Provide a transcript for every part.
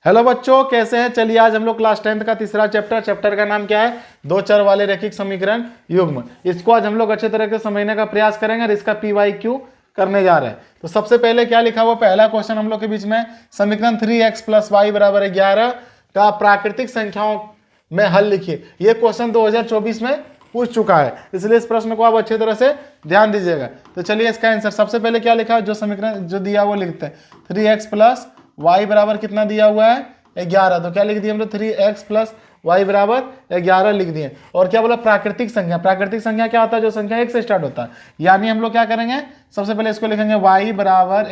Hello बच्चों, कैसे हैं? चलिए आज हम लोग क्लास 10th का तीसरा चैप्टर का नाम क्या है? दो चर वाले रैखिक समीकरण युग्म। इसको आज हम लोग अच्छे तरह से समझने का प्रयास करेंगे और इसका PYQ करने जा रहे हैं। तो सबसे पहले क्या लिखा हुआ, पहला क्वेश्चन हम लोग के बीच में, समीकरण 3x + y = 11 का प्राकृतिक संख्याओं में हल लिखिए। ये क्वेश्चन 2024 में पूछ चुका है, इसलिए इस प्रश्न को आप अच्छे तरह से ध्यान दीजिएगा। तो चलिए इसका आंसर सबसे पहले क्या लिखा है, जो समीकरण जो दिया वो लिखते हैं। 3x + y बराबर कितना दिया हुआ है? 11। तो क्या लिख दिए हम लोग? 3x + y = 11 लिख दिए। और क्या बोला? प्राकृतिक संख्या। प्राकृतिक संख्या क्या होता है? जो संख्या 1 से स्टार्ट होता है। यानी हम लोग क्या करेंगे, सबसे पहले इसको लिखेंगे y =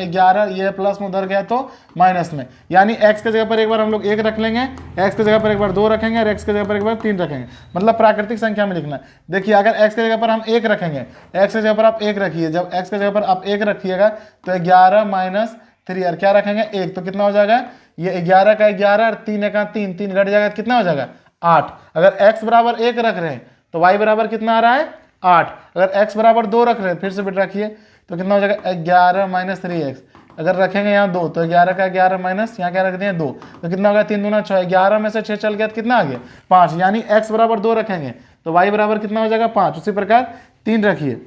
11, ये प्लस में उधर गया तो माइनस में, यानी x के जगह पर एक बार हम लोग 1 रख लेंगे, x के जगह पर एक बार 2 रखेंगे और x के जगह पर एक बार 3 रखेंगे। मतलब प्राकृतिक संख्या में लिखना है। देखिए अगर x के जगह पर हम 1 रखेंगे, x के जगह पर आप 1 रखिए, जब x के जगह पर आप 1 रखिएगा तो 11 - 3 और क्या रखेंगे? 1। तो कितना हो जाएगा? ये 11 का 11 और 3 का 3, 3 घट जाएगा, कितना हो जाएगा? 8। अगर x बराबर 1 रख रहे हैं तो y बराबर कितना आ रहा है? 8। अगर x बराबर 2 रख रहे हैं, फिर से बिट रखिए, तो कितना हो जाएगा? 11 - 3x। अगर रखेंगे यहाँ 2 तो 11 का 11 माइनस यहाँ क्या रख दिए? 2। तो कितना होगा? 3 दूना 6। 11 में से 6 चल गया तो कितना आ गया? 5। यानी x बराबर 2 रखेंगे तो y बराबर कितना हो जाएगा? 5। उसी प्रकार 3 रखिए,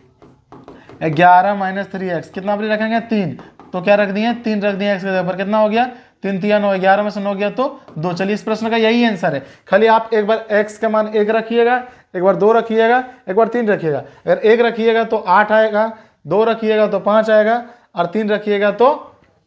11 - 3x कितना पर रखेंगे? 3। तो क्या रख दिए? 3 रख दिए x के जगह पर, कितना हो गया? 3 3 9, 11 में से 9 गया तो 2। चलिए इस प्रश्न का यही आंसर है। खाली आप एक बार x का मान 1 रखिएगा, एक बार 2 रखिएगा, एक बार 3 रखिएगा। अगर 1 रखिएगा तो 8 आएगा, 2 रखिएगा तो 5 आएगा और 3 रखिएगा तो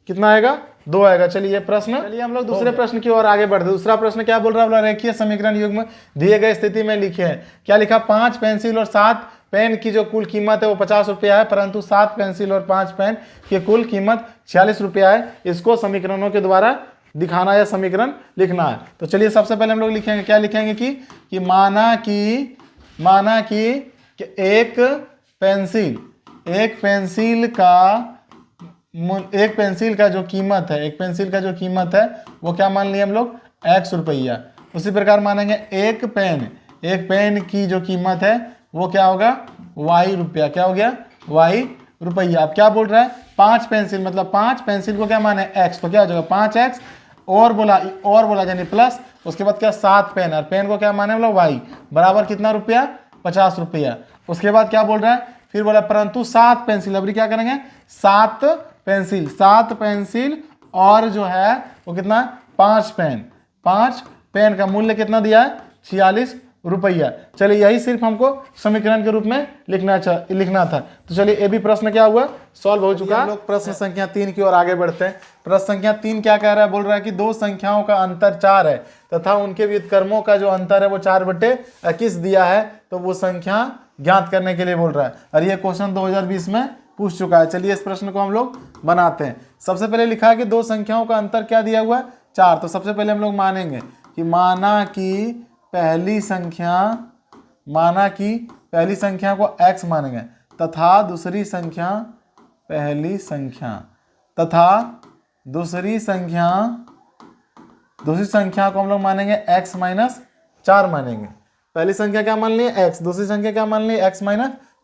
कितना आएगा? 2 आएगा। चलिए ये प्रश्न, चलिए हम लोग दूसरे प्रश्न की ओर आगे बढ़ते। दूसरा प्रश्न क्या बोल रहा है? बोला रेखीय समीकरण युग्म दिए गए स्थिति में लिखे हैं। क्या लिखा? 5 पेंसिल और 7 पेन की जो कुल कीमत है वो 50 रुपया है, परंतु 7 पेंसिल और 5 पेन की कुल कीमत 46 रुपया है। इसको समीकरणों के द्वारा दिखाना या समीकरण लिखना है। तो चलिए सबसे पहले हम लोग लिखेंगे, क्या लिखेंगे कि माना कि एक पेंसिल का जो कीमत है वो क्या मान लिया हम लोग? x रुपया। उसी प्रकार मानेंगे एक पेन की जो कीमत है वो क्या होगा? y रुपया। क्या हो गया? y रुपया। अब क्या बोल रहा है? 5 पेंसिल, मतलब 5 पेंसिल को क्या माने? x। तो क्या हो जाएगा? 5x और बोला यानी प्लस, उसके बाद क्या? 7 पेन, और पेन को क्या माने? मतलब y बराबर कितना रुपया? 50 रुपया। उसके बाद क्या बोल रहा है? फिर बोला परंतु 7 पेंसिल। अभी क्या करेंगे? 7 पेंसिल और जो है वो कितना? 5 पेन का मूल्य कितना दिया है? 46 रुपया। चलिए यही सिर्फ हमको समीकरण के रूप में लिखना था। तो चलिए ये भी प्रश्न क्या हुआ? सॉल्व हो चुका। हम लोग प्रश्न संख्या 3 की ओर आगे बढ़ते हैं। प्रश्न संख्या 3 क्या कह रहा है? बोल रहा है कि दो संख्याओं का अंतर 4 है तथा उनके व्युत्क्रमों का जो अंतर है वो 4/21 दिया है, तो वो संख्या ज्ञात करने के लिए बोल रहा है। और ये क्वेश्चन 2020 में पूछ चुका है। चलिए इस प्रश्न को हम लोग बनाते हैं। सबसे पहले लिखा है कि दो संख्याओं का अंतर क्या दिया हुआ है? 4। तो सबसे पहले हम लोग मानेंगे कि माना कि पहली संख्या को x मानेंगे तथा दूसरी संख्या को हम लोग मानेंगे x - 4 मानेंगे। पहली संख्या क्या मान लिए? x। दूसरी संख्या क्या मान लिए? x -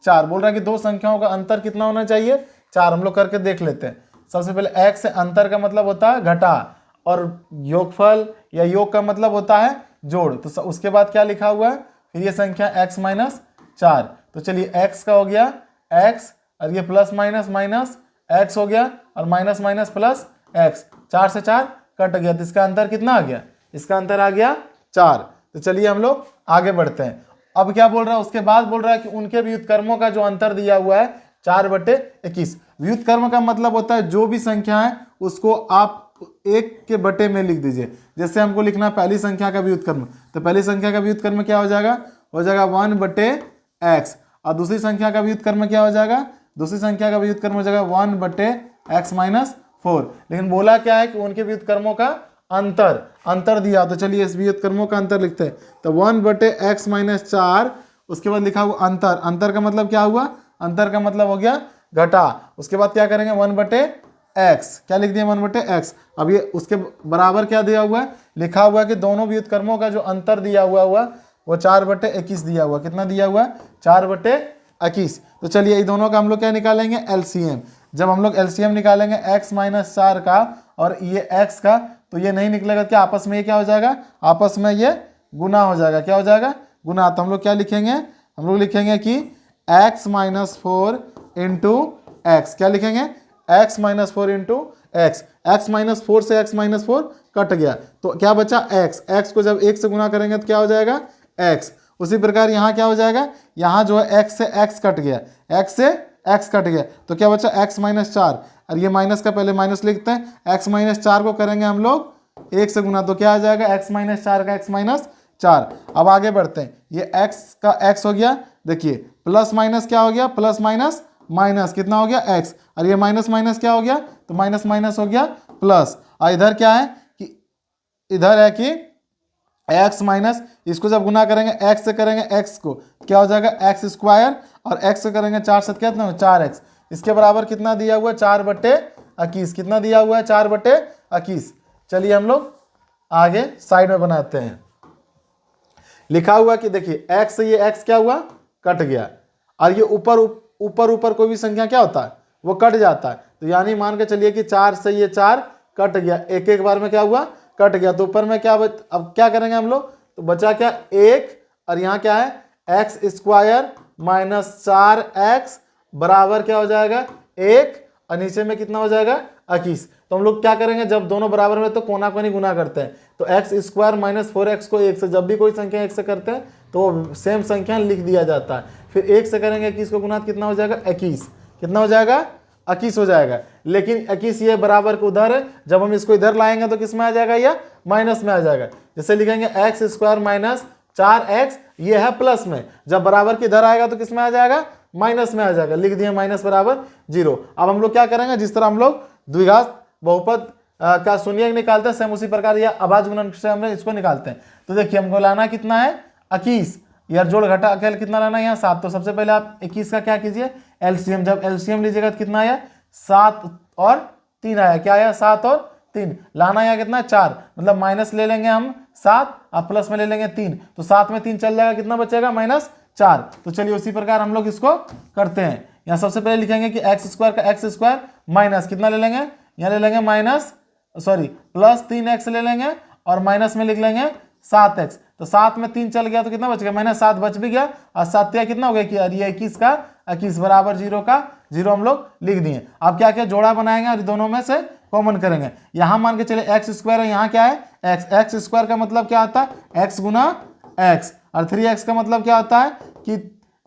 4। बोल रहा है कि दो संख्याओं का अंतर कितना होना चाहिए? 4। हम लोग करके देख लेते हैं। सबसे पहले x से अंतर का मतलब होता है घटा, और योगफल या योग का मतलब होता है जोड़। तो उसके बाद क्या लिखा हुआ है? फिर ये संख्या x - 4। तो चलिए x का हो गया x, और ये प्लस माइनस x हो गया, और माइनस प्लस x। 4 से 4 कट गया, तो इसका अंतर कितना आ गया? इसका अंतर आ गया 4। तो चलिए हम लोग आगे बढ़ते हैं। अब क्या बोल रहा है? उसके बाद बोल रहा है कि उनके व्युत्क्रमों का जो अंतर दिया हुआ है 4/21। व्युत्क्रम का मतलब होता है जो भी संख्या है उसको आप 1 के बटे में लिख दीजिए। जैसे हमको लिखना है पहली संख्या का व्युत्क्रम, तो पहली संख्या का व्युत्क्रम क्या हो जाएगा? 1/x। और दूसरी संख्या का व्युत्क्रम क्या हो जाएगा? दूसरी संख्या का व्युत्क्रम हो जाएगा 1/x - 4। लेकिन बोला क्या है कि उनके व्युत्क्रमों का अंतर दिया। तो चलिए इस व्युत्क्रमों का अंतर लिखते हैं। तो 1/x - 4, उसके बाद लिखा हुआ अंतर का मतलब क्या हुआ? अंतर का मतलब हो गया घटा। उसके बाद क्या करेंगे? 1/x। क्या लिख दिया? 1/x। अब ये उसके बराबर क्या दिया हुआ है? लिखा हुआ है कि दोनों व्युत्क्रमों का जो अंतर दिया हुआ वो 4/21 दिया हुआ। कितना दिया हुआ? 4/21। तो चलिए इन दोनों का हम लोग क्या निकालेंगे? LCM। जब हम लोग LCM निकालेंगे x - 4 का और ये x का, तो ये नहीं निकलेगा, क्या आपस में ये क्या हो जाएगा, आपस में ये गुना हो जाएगा, क्या हो जाएगा, गुना। तो हम लोग क्या लिखेंगे, हम लोग लिखेंगे कि x माइनस 4 इंटू एक्स, क्या लिखेंगे, x minus 4 into x. X minus 4 से x माइनस 4 कट गया, तो क्या बचा x, x को जब 1 से गुना करेंगे तो क्या हो जाएगा x। उसी प्रकार यहाँ क्या हो जाएगा, यहाँ जो है x से x कट गया, x से x कट गया, तो क्या बचा x माइनस 4, और ये माइनस का पहले माइनस लिखते हैं, x माइनस 4 को करेंगे हम लोग 1 से गुना, तो क्या आ जाएगा x माइनस 4 का x माइनस 4। अब आगे बढ़ते हैं, ये x का x हो गया, देखिए प्लस माइनस क्या हो गया, प्लस माइनस माइनस कितना हो गया x, और ये माइनस माइनस क्या हो गया, तो माइनस माइनस हो गया प्लस। और इधर क्या है कि इधर है कि x माइनस, इसको जब गुना करेंगे x से करेंगे x को, क्या हो जाएगा x स्क्वायर, और x से करेंगे 4 से कितना 4x, इसके बराबर कितना दिया हुआ है 4/21, कितना दिया हुआ है 4/21। चलिए हम लोग आगे साइड में बनाते हैं। लिखा हुआ कि देखिए x से ये x क्या हुआ, कट गया, और ये ऊपर कोई भी संख्या क्या होता है, वो कट जाता है। तो यानी मान के चलिए कि 4 से ये 4 कट गया, एक एक बार में क्या हुआ, कट गया। तो ऊपर में क्या अब क्या करेंगे हम लोग, तो बचा क्या 1, और यहाँ क्या है एक्स स्क्वायर माइनस 4x बराबर क्या हो जाएगा 1, और नीचे में कितना हो जाएगा 21। तो हम लोग क्या करेंगे, जब दोनों बराबर में तो कोना कोनी गुना करते हैं, तो एक्स स्क्वायर माइनस 4x को 1 से, जब भी कोई संख्या 1 से करते हैं तो सेम संख्या लिख दिया जाता है। फिर 1 से करेंगे 21 को गुना, कितना हो जाएगा 21, कितना हो जाएगा 21 हो जाएगा। लेकिन 21 ये बराबर को उधर है, जब हम इसको इधर लाएंगे तो किस में आ जाएगा, या माइनस में आ जाएगा। जैसे लिखेंगे एक्स स्क्वायर माइनस 4x, ये है प्लस में, जब बराबर के इधर आएगा तो किस में आ जाएगा, माइनस में आ जाएगा, लिख दिए माइनस बराबर 0। अब हम लोग क्या करेंगे, जिस तरह हम लोग द्विघात बहुपद का शून्यक निकालते हैं, सेम उसी प्रकार या अभाज्य गुणन से हम इसको निकालते हैं। तो देखिए हमको लाना कितना है 21, यार जोड़ घटा अकेले कितना लाना है यहाँ 7। तो सबसे पहले आप 21 का क्या कीजिए एलसीएम, जब एलसीएम लीजिएगा तो कितना आया 7 और 3 आया, क्या आया 7 और 3, लाना आया कितना 4, मतलब माइनस ले लेंगे हम 7 और प्लस में ले लेंगे 3, तो 7 में 3 चल जाएगा, कितना बचेगा -4। तो चलिए उसी प्रकार हम लोग इसको करते हैं। यहाँ सबसे पहले लिखेंगे कि एक्स स्क्वायर का एक्स स्क्वायर माइनस कितना ले लेंगे, यहाँ ले लेंगे प्लस 3x ले लेंगे, और माइनस में लिख लेंगे 7x। तो 7 में 3 चल गया तो कितना बच गया, -7 बच भी गया, और 7 कितना हो गया कि ये 21 का 21 बराबर 0 का 0 हम लोग लिख दिए। अब क्या क्या जोड़ा बनाएंगे और दोनों में से कॉमन करेंगे। यहाँ मान के चले एक्स स्क्वायर है, यहाँ क्या है एक्स स्क्वायर का मतलब क्या आता है एक्स गुना एक्स, और 3x का मतलब क्या होता है कि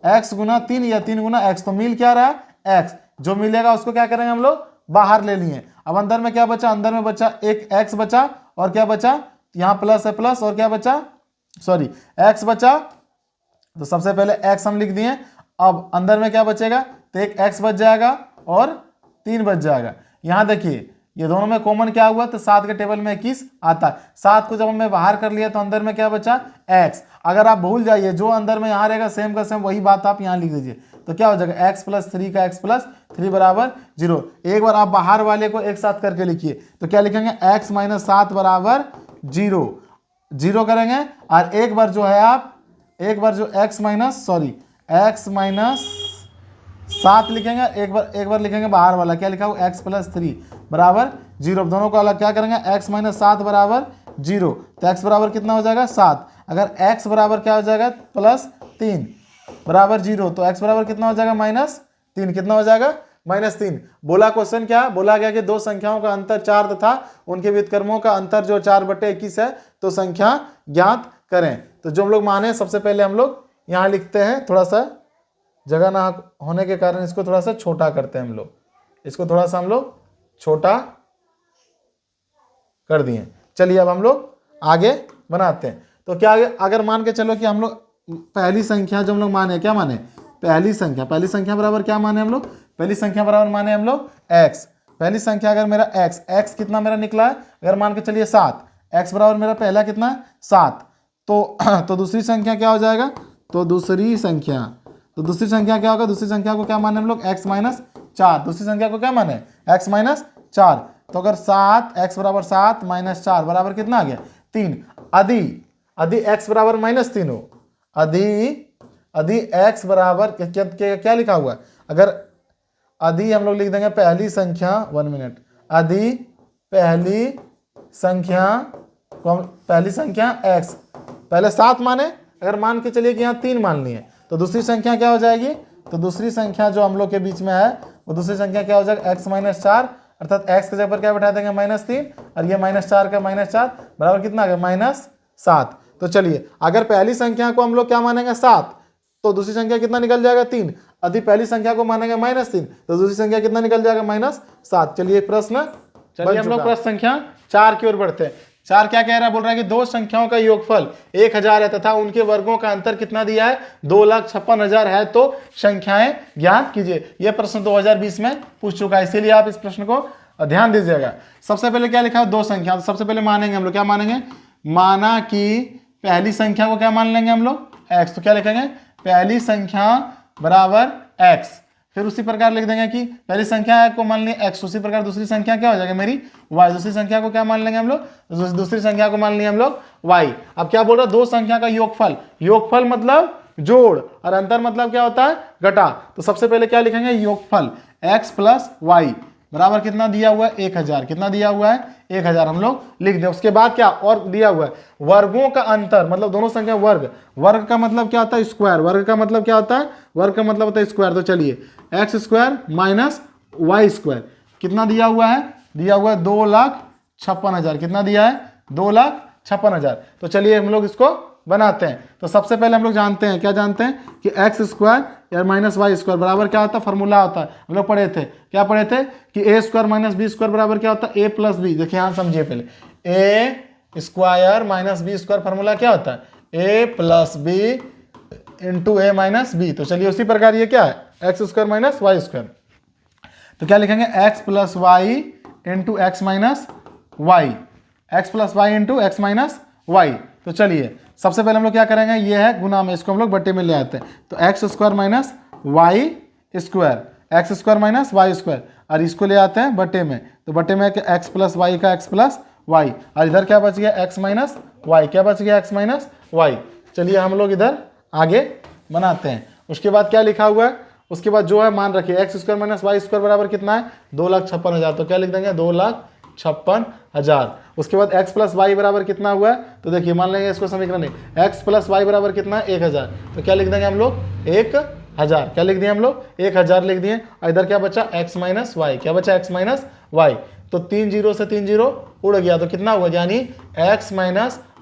x गुना 3 या 3 गुना x। तो मिल क्या रहा है x, जो मिलेगा उसको क्या करेंगे हम लोग बाहर ले लिए। अब अंदर में क्या बचा, अंदर में बचा एक x बचा, और क्या बचा यहाँ प्लस है प्लस, और क्या बचा x बचा। तो सबसे पहले x हम लिख दिए, अब अंदर में क्या बचेगा, तो एक x बच जाएगा और 3 बच जाएगा। यहाँ देखिए ये दोनों में कॉमन क्या हुआ, तो 7 के टेबल में 21 आता है। 7 को जब हमने बाहर कर लिया तो अंदर में क्या बचा x। अगर आप भूल जाइए जो अंदर में यहाँ रहेगा सेम का सेम वही बात आप यहाँ लिख दीजिए, तो क्या हो जाएगा x प्लस 3 का x प्लस 3 बराबर 0। एक बार आप बाहर वाले को एक साथ करके लिखिए, तो क्या लिखेंगे x माइनस 7 बराबर 0 करेंगे, और एक बार जो है आप एक बार जो x माइनस 7 लिखेंगे, एक बार लिखेंगे बाहर वाला, क्या लिखा हुआ x प्लस 3 बराबर 0। दोनों को अलग क्या करेंगे x माइनस 7 बराबर 0, तो x बराबर कितना हो जाएगा 7। अगर x बराबर क्या हो जाएगा प्लस 3 बराबर 0, तो x बराबर कितना हो जाएगा -3, कितना हो जाएगा -3। बोला क्वेश्चन क्या बोला गया कि दो संख्याओं का अंतर 4 तथा उनके व्युत्क्रमों का अंतर जो 4/21 है, तो संख्या ज्ञात करें। तो जो हम लोग माने सबसे पहले हम लोग यहाँ लिखते हैं, थोड़ा सा जगह ना होने के कारण इसको थोड़ा सा छोटा करते हैं हम लोग, इसको थोड़ा सा हम लोग छोटा कर दिए। चलिए अब हम लोग आगे बनाते हैं। तो क्या अगर मान के चलो कि हम लोग पहली संख्या जो हम लोग माने, क्या माने पहली संख्या बराबर क्या माने हम लोग, पहली संख्या बराबर माने हम लोग x। पहली संख्या अगर मेरा x कितना मेरा निकला है, अगर मान के चलिए 7, x बराबर मेरा पहला कितना है 7, तो दूसरी संख्या क्या हो जाएगा, तो दूसरी संख्या क्या होगा, दूसरी संख्या को क्या माने हम लोग x माइनस 4, दूसरी संख्या को क्या माने x माइनस 4। तो अगर 7 x बराबर 7 माइनस 4 बराबर कितना आ गया 3। यदि x बराबर -3 हो, यदि x बराबर क्या लिखा हुआ है, अगर यदि हम लोग लिख देंगे पहली संख्या 1 मिनट, यदि पहली संख्या को पहली संख्या x, पहले 7 माने, अगर मान के चलिए कि यहाँ 3 मान लिए तो दूसरी संख्या क्या हो जाएगी, तो दूसरी संख्या जो हम लोग के बीच में है वो दूसरी संख्या क्या हो जाएगा, x - 4, अर्थात x के जगह पर क्या बैठा देंगे -3 और ये -4 का -4 बराबर कितना आ गया -7। तो चलिए अगर पहली संख्या को हम लोग क्या मानेंगे 7 तो दूसरी संख्या कितना निकल जाएगा 3, यदि पहली संख्या को मानेंगे -3 तो दूसरी संख्या कितना निकल जाएगा -7। चलिए प्रश्न, चलिए हम लोग प्रश्न संख्या 4 की ओर बढ़ते हैं। 4 क्या कह रहा है, बोल रहा है कि दो संख्याओं का योगफल 1000 है तथा उनके वर्गों का अंतर कितना दिया है 2,56,000 है, तो संख्याएं ज्ञात कीजिए। यह प्रश्न 2020 में पूछ चुका है, इसीलिए आप इस प्रश्न को ध्यान दीजिएगा। सबसे पहले क्या लिखा है, दो संख्या, तो सबसे पहले मानेंगे हम लोग, क्या मानेंगे, माना कि पहली संख्या को क्या मान लेंगे हम लोग x, तो क्या लिखेंगे पहली संख्या बराबर x, फिर उसी प्रकार लिख देंगे कि पहली संख्या को मान लिया x, उसी प्रकार दूसरी संख्या क्या हो जाएगी मेरी y, दूसरी संख्या को क्या मान लेंगे हम लोग, दूसरी संख्या को मान लिया हम लोग y। अब क्या बोल रहा है, दो संख्या का योगफल, योगफल मतलब जोड़ और अंतर मतलब क्या होता है घटा। तो सबसे पहले क्या लिखेंगे, योगफल x + y बराबर कितना दिया हुआ है 1000, कितना दिया हुआ है 1000 हम लोग लिख दें। उसके बाद क्या और दिया हुआ है, वर्गों का अंतर मतलब दोनों संख्या वर्ग, वर्ग का मतलब क्या होता है स्क्वायर, वर्ग का मतलब क्या होता है, वर्ग का मतलब होता है स्क्वायर। तो चलिए x² - y², कितना दिया हुआ है, दिया हुआ है 2,56,000, कितना दिया है 2,56,000। तो चलिए हम लोग इसको बनाते हैं। तो सबसे पहले हम लोग जानते हैं, क्या जानते हैं कि x² या -y² बराबर क्या होता है, फॉर्मूला होता है, हम लोग पढ़े थे, क्या पढ़े थे कि a² - b² बराबर क्या होता है a + b। देखिए यहाँ समझिए पहले, a² - b² फॉर्मूला क्या होता है a + b × a - b। तो चलिए उसी प्रकार ये क्या है x² - y², तो क्या लिखेंगे x + y × x - y, x + y × x - y। तो चलिए सबसे पहले हम लोग क्या करेंगे, ये है गुना में, इसको हम लोग बट्टे में ले आते हैं। तो x² - y², x² - y², और इसको ले आते हैं बट्टे में, तो बट्टे में x + y का x + y, और इधर क्या बच गया x - y, क्या बच गया x - y। चलिए हम लोग इधर आगे बनाते हैं। उसके बाद क्या लिखा हुआ है, उसके बाद जो है मान रखिए x² - y² बराबर कितना है 2,56,000, तो क्या लिख देंगे 2,56,000। उसके बाद x + y बराबर कितना हुआ है, तो देखिए मान लेंगे इसको समीकरण नहीं, x + y बराबर कितना है 1000, तो क्या लिख देंगे हम लोग 1000, क्या लिख दिए हम लोग 1000 लिख दिए। और इधर क्या बचा x - y, क्या बचा x - y, तो 3 0 से 3 0 उड़ गया, तो कितना हुआ, यानी x -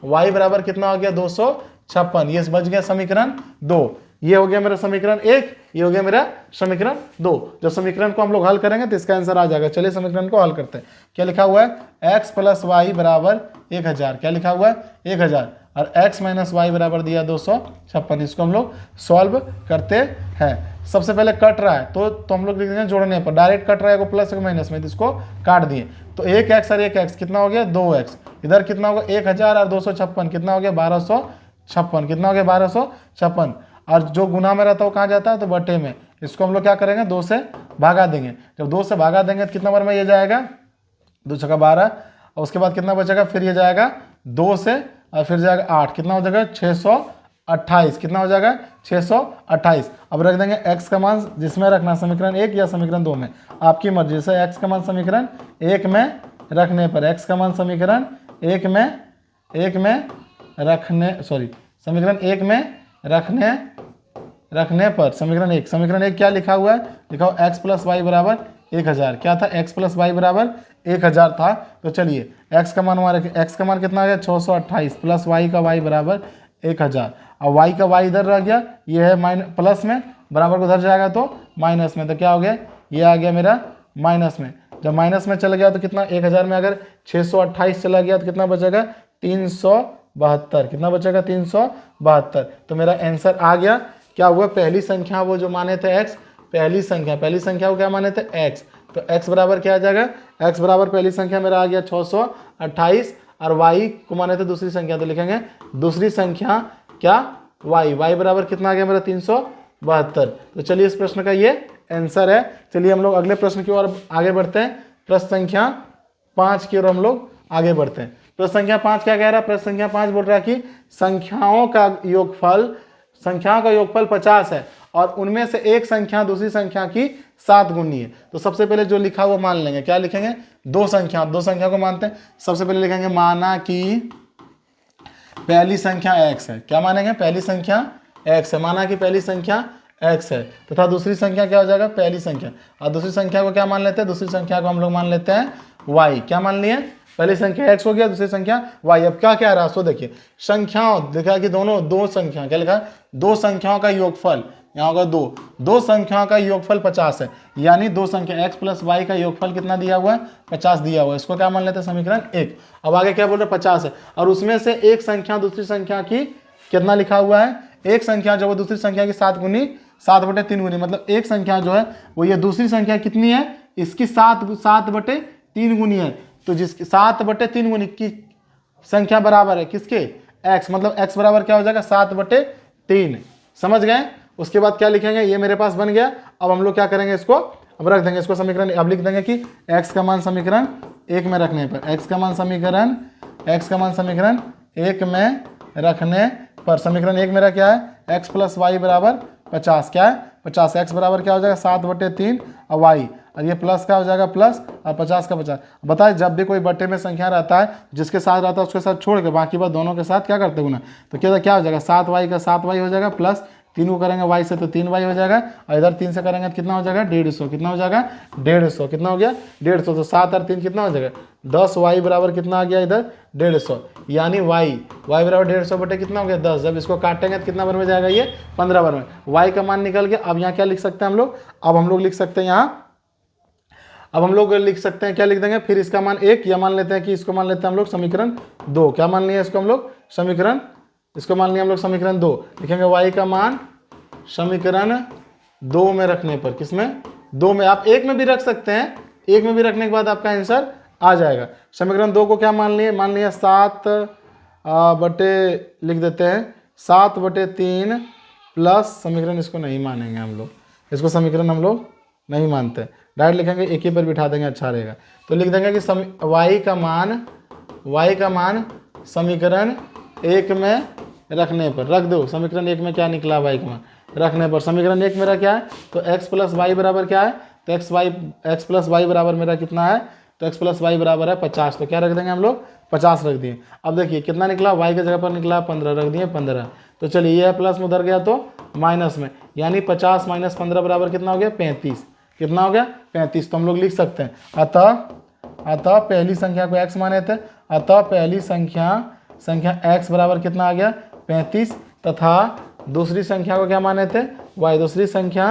y बराबर कितना हो गया 256। ये बच गया समीकरण 2। ये हो गया मेरा समीकरण 1, ये हो गया मेरा समीकरण 2। जब समीकरण को हम लोग हल करेंगे तो इसका आंसर आ जाएगा। चलिए समीकरण को हल करते हैं। क्या लिखा हुआ है x + y बराबर 1000, क्या लिखा हुआ है 1000, और x - y बराबर दिया 256। इसको हम लोग सॉल्व करते हैं। सबसे पहले कट रहा है तो हम लोग लिख देंगे जोड़ने पर, डायरेक्ट कट रहा है प्लस एक माइनस में, तो इसको काट दिए, तो 1x और 1x कितना हो गया 2x, इधर कितना होगा 1000 और 256 कितना हो गया 1256, कितना हो गया 1256, और जो गुना में रहता है वो कहाँ जाता है तो बटे में। इसको हम लोग क्या करेंगे 2 से भागा देंगे, जब 2 से भागा देंगे तो कितना बार में ये जाएगा 2 × 12, और उसके बाद कितना बचेगा फिर ये जाएगा 2 से और फिर जाएगा 8, कितना हो जाएगा 628, कितना हो जाएगा 628। अब रख देंगे x का मान जिसमें रखना समीकरण 1 या समीकरण 2 में, आपकी मर्जी से। x का मान समीकरण 1 में रखने पर, x का मान समीकरण 1 में रखने, सॉरी समीकरण 1 में रखने पर समीकरण 1 क्या लिखा हुआ है, लिखा हुआ x + y बराबर 1000, क्या था x + y बराबर 1000 था। तो चलिए x का मान हमारे, x का मान कितना आ गया 628 प्लस y का y बराबर 1000, और y का y इधर रह गया, ये है प्लस में, बराबर को उधर जाएगा तो माइनस में, तो क्या हो गया ये आ गया मेरा माइनस में। जब माइनस में चला गया तो कितना 1000 में अगर 628 चला गया तो कितना बचेगा 372, कितना बचेगा 372। तो मेरा आंसर आ गया। क्या हुआ, पहली संख्या वो जो माने थे x, पहली संख्या को क्या माने थे x, तो x बराबर क्या आ जाएगा, x बराबर पहली संख्या मेरा आ गया 628, और y को माने थे दूसरी संख्या, तो लिखेंगे दूसरी संख्या क्या y बराबर कितना आ गया मेरा 372। तो चलिए इस प्रश्न का ये आंसर है। चलिए हम लोग अगले प्रश्न की ओर आगे बढ़ते हैं। प्रश्न संख्या 5 की ओर हम लोग आगे बढ़ते हैं। प्रश्न संख्या 5 क्या कह रहा है, प्रश्न संख्या 5 बोल रहा है कि संख्याओं का योगफल 50 है और उनमें से एक संख्या दूसरी संख्या की 7 गुनी है। तो सबसे पहले जो लिखा हुआ मान लेंगे, क्या लिखेंगे, दो संख्या को मानते हैं। सबसे पहले लिखेंगे माना कि पहली संख्या x है। क्या मानेंगे, पहली संख्या x है, माना कि पहली संख्या x है तथा दूसरी संख्या क्या हो जाएगा, पहली संख्या। और दूसरी संख्या को क्या मान लेते हैं, दूसरी संख्या को हम लोग मान लेते हैं y। क्या मान लिए, पहली संख्या x हो गया, दूसरी संख्या y। अब क्या क्या रहा, सो देखिए संख्याओं, देखा कि दोनों दो संख्या, क्या लिखा है, दो संख्याओं का योगफल, यहाँ होगा दो संख्याओं का योगफल 50 है। यानी दो संख्या x प्लस वाई का योगफल कितना दिया हुआ है, 50 दिया हुआ है। इसको क्या मान लेते हैं, समीकरण 1। अब आगे क्या बोल रहे हैं, 50 है और उसमें से एक संख्या दूसरी संख्या की कितना लिखा हुआ है, एक संख्या जो है दूसरी संख्या की 7/3 गुनी, मतलब एक संख्या जो है वो ये दूसरी संख्या कितनी है, इसकी 7/3 गुनी है। तो जिसकी 7/3 गुनी की संख्या बराबर है किसके, x, मतलब x बराबर क्या हो जाएगा, 7/3। समझ गए। उसके बाद क्या लिखेंगे, ये मेरे पास बन गया। अब हम लोग क्या करेंगे, इसको अब रख देंगे, इसको समीकरण, अब लिख देंगे कि x का मान समीकरण 1 में रखने पर, x का मान समीकरण 1 में रखने पर समीकरण 1 मेरा क्या है, x प्लस वाई बराबर 50। क्या है, 50। x बराबर क्या हो जाएगा, 7/3 और y, और ये प्लस का हो जाएगा प्लस और 50 का 50। बताए जब भी कोई बट्टे में संख्या रहता है, जिसके साथ रहता है उसके साथ छोड़ के बाकी बात दोनों के साथ क्या करते गुना, तो क्या हो जाएगा, 7y का 7y हो जाएगा, प्लस 3 को करेंगे y से तो 3y हो जाएगा, और इधर 3 से करेंगे तो कितना हो जाएगा, 150। कितना हो जाएगा, 150। कितना हो गया, 150। तो 7 और 3 कितना हो जाएगा, 10y बराबर कितना आ गया इधर, 150। यानी y बराबर 150 बटे कितना हो गया, 10। जब इसको काटेंगे तो कितना बार में जाएगा, ये 15 बार में। y का मान निकल गया। अब यहाँ क्या लिख सकते हैं हम लोग, अब हम लोग लिख सकते हैं यहाँ, अब हम लोग लिख सकते हैं, क्या लिख देंगे, फिर इसका मान 1, या मान लेते हैं कि इसको मान लेते हैं हम लोग समीकरण 2। क्या मान लिया इसको हम लोग, समीकरण, इसको मान लिया हम लोग समीकरण 2। लिखेंगे y का मान समीकरण 2 में रखने पर, किसमें, 2 में। आप 1 में भी रख सकते हैं, 1 में भी रखने के बाद आपका आंसर आ जाएगा। समीकरण 2 को क्या मान लिया 7 बटे, लिख देते हैं 7/3 प्लस समीकरण, इसको नहीं मानेंगे हम लोग, इसको समीकरण हम लोग नहीं मानते, डायरेक्ट लिखेंगे, एक ही पर बिठा देंगे, अच्छा रहेगा। तो लिख देंगे कि y का मान समीकरण 1 में रखने पर, रख दो समीकरण 1 में क्या निकला, y का मान रखने पर। समीकरण 1 मेरा क्या है, तो x प्लस वाई बराबर क्या है, तो x प्लस वाई बराबर मेरा कितना है, तो x प्लस वाई बराबर है 50। तो क्या रख देंगे हम लोग, 50 रख दिए। अब देखिए कितना निकला, y की जगह पर निकला 15, रख दिए 15। तो चलिए ये प्लस में उधर गया तो माइनस में, यानी 50 माइनस 15 बराबर कितना हो गया, 35। कितना हो गया, 35। तो हम लोग लिख सकते हैं, अतः पहली संख्या को x माने थे, अतः पहली संख्या x बराबर कितना आ गया, 35, तथा दूसरी संख्या को क्या माने थे, y, दूसरी संख्या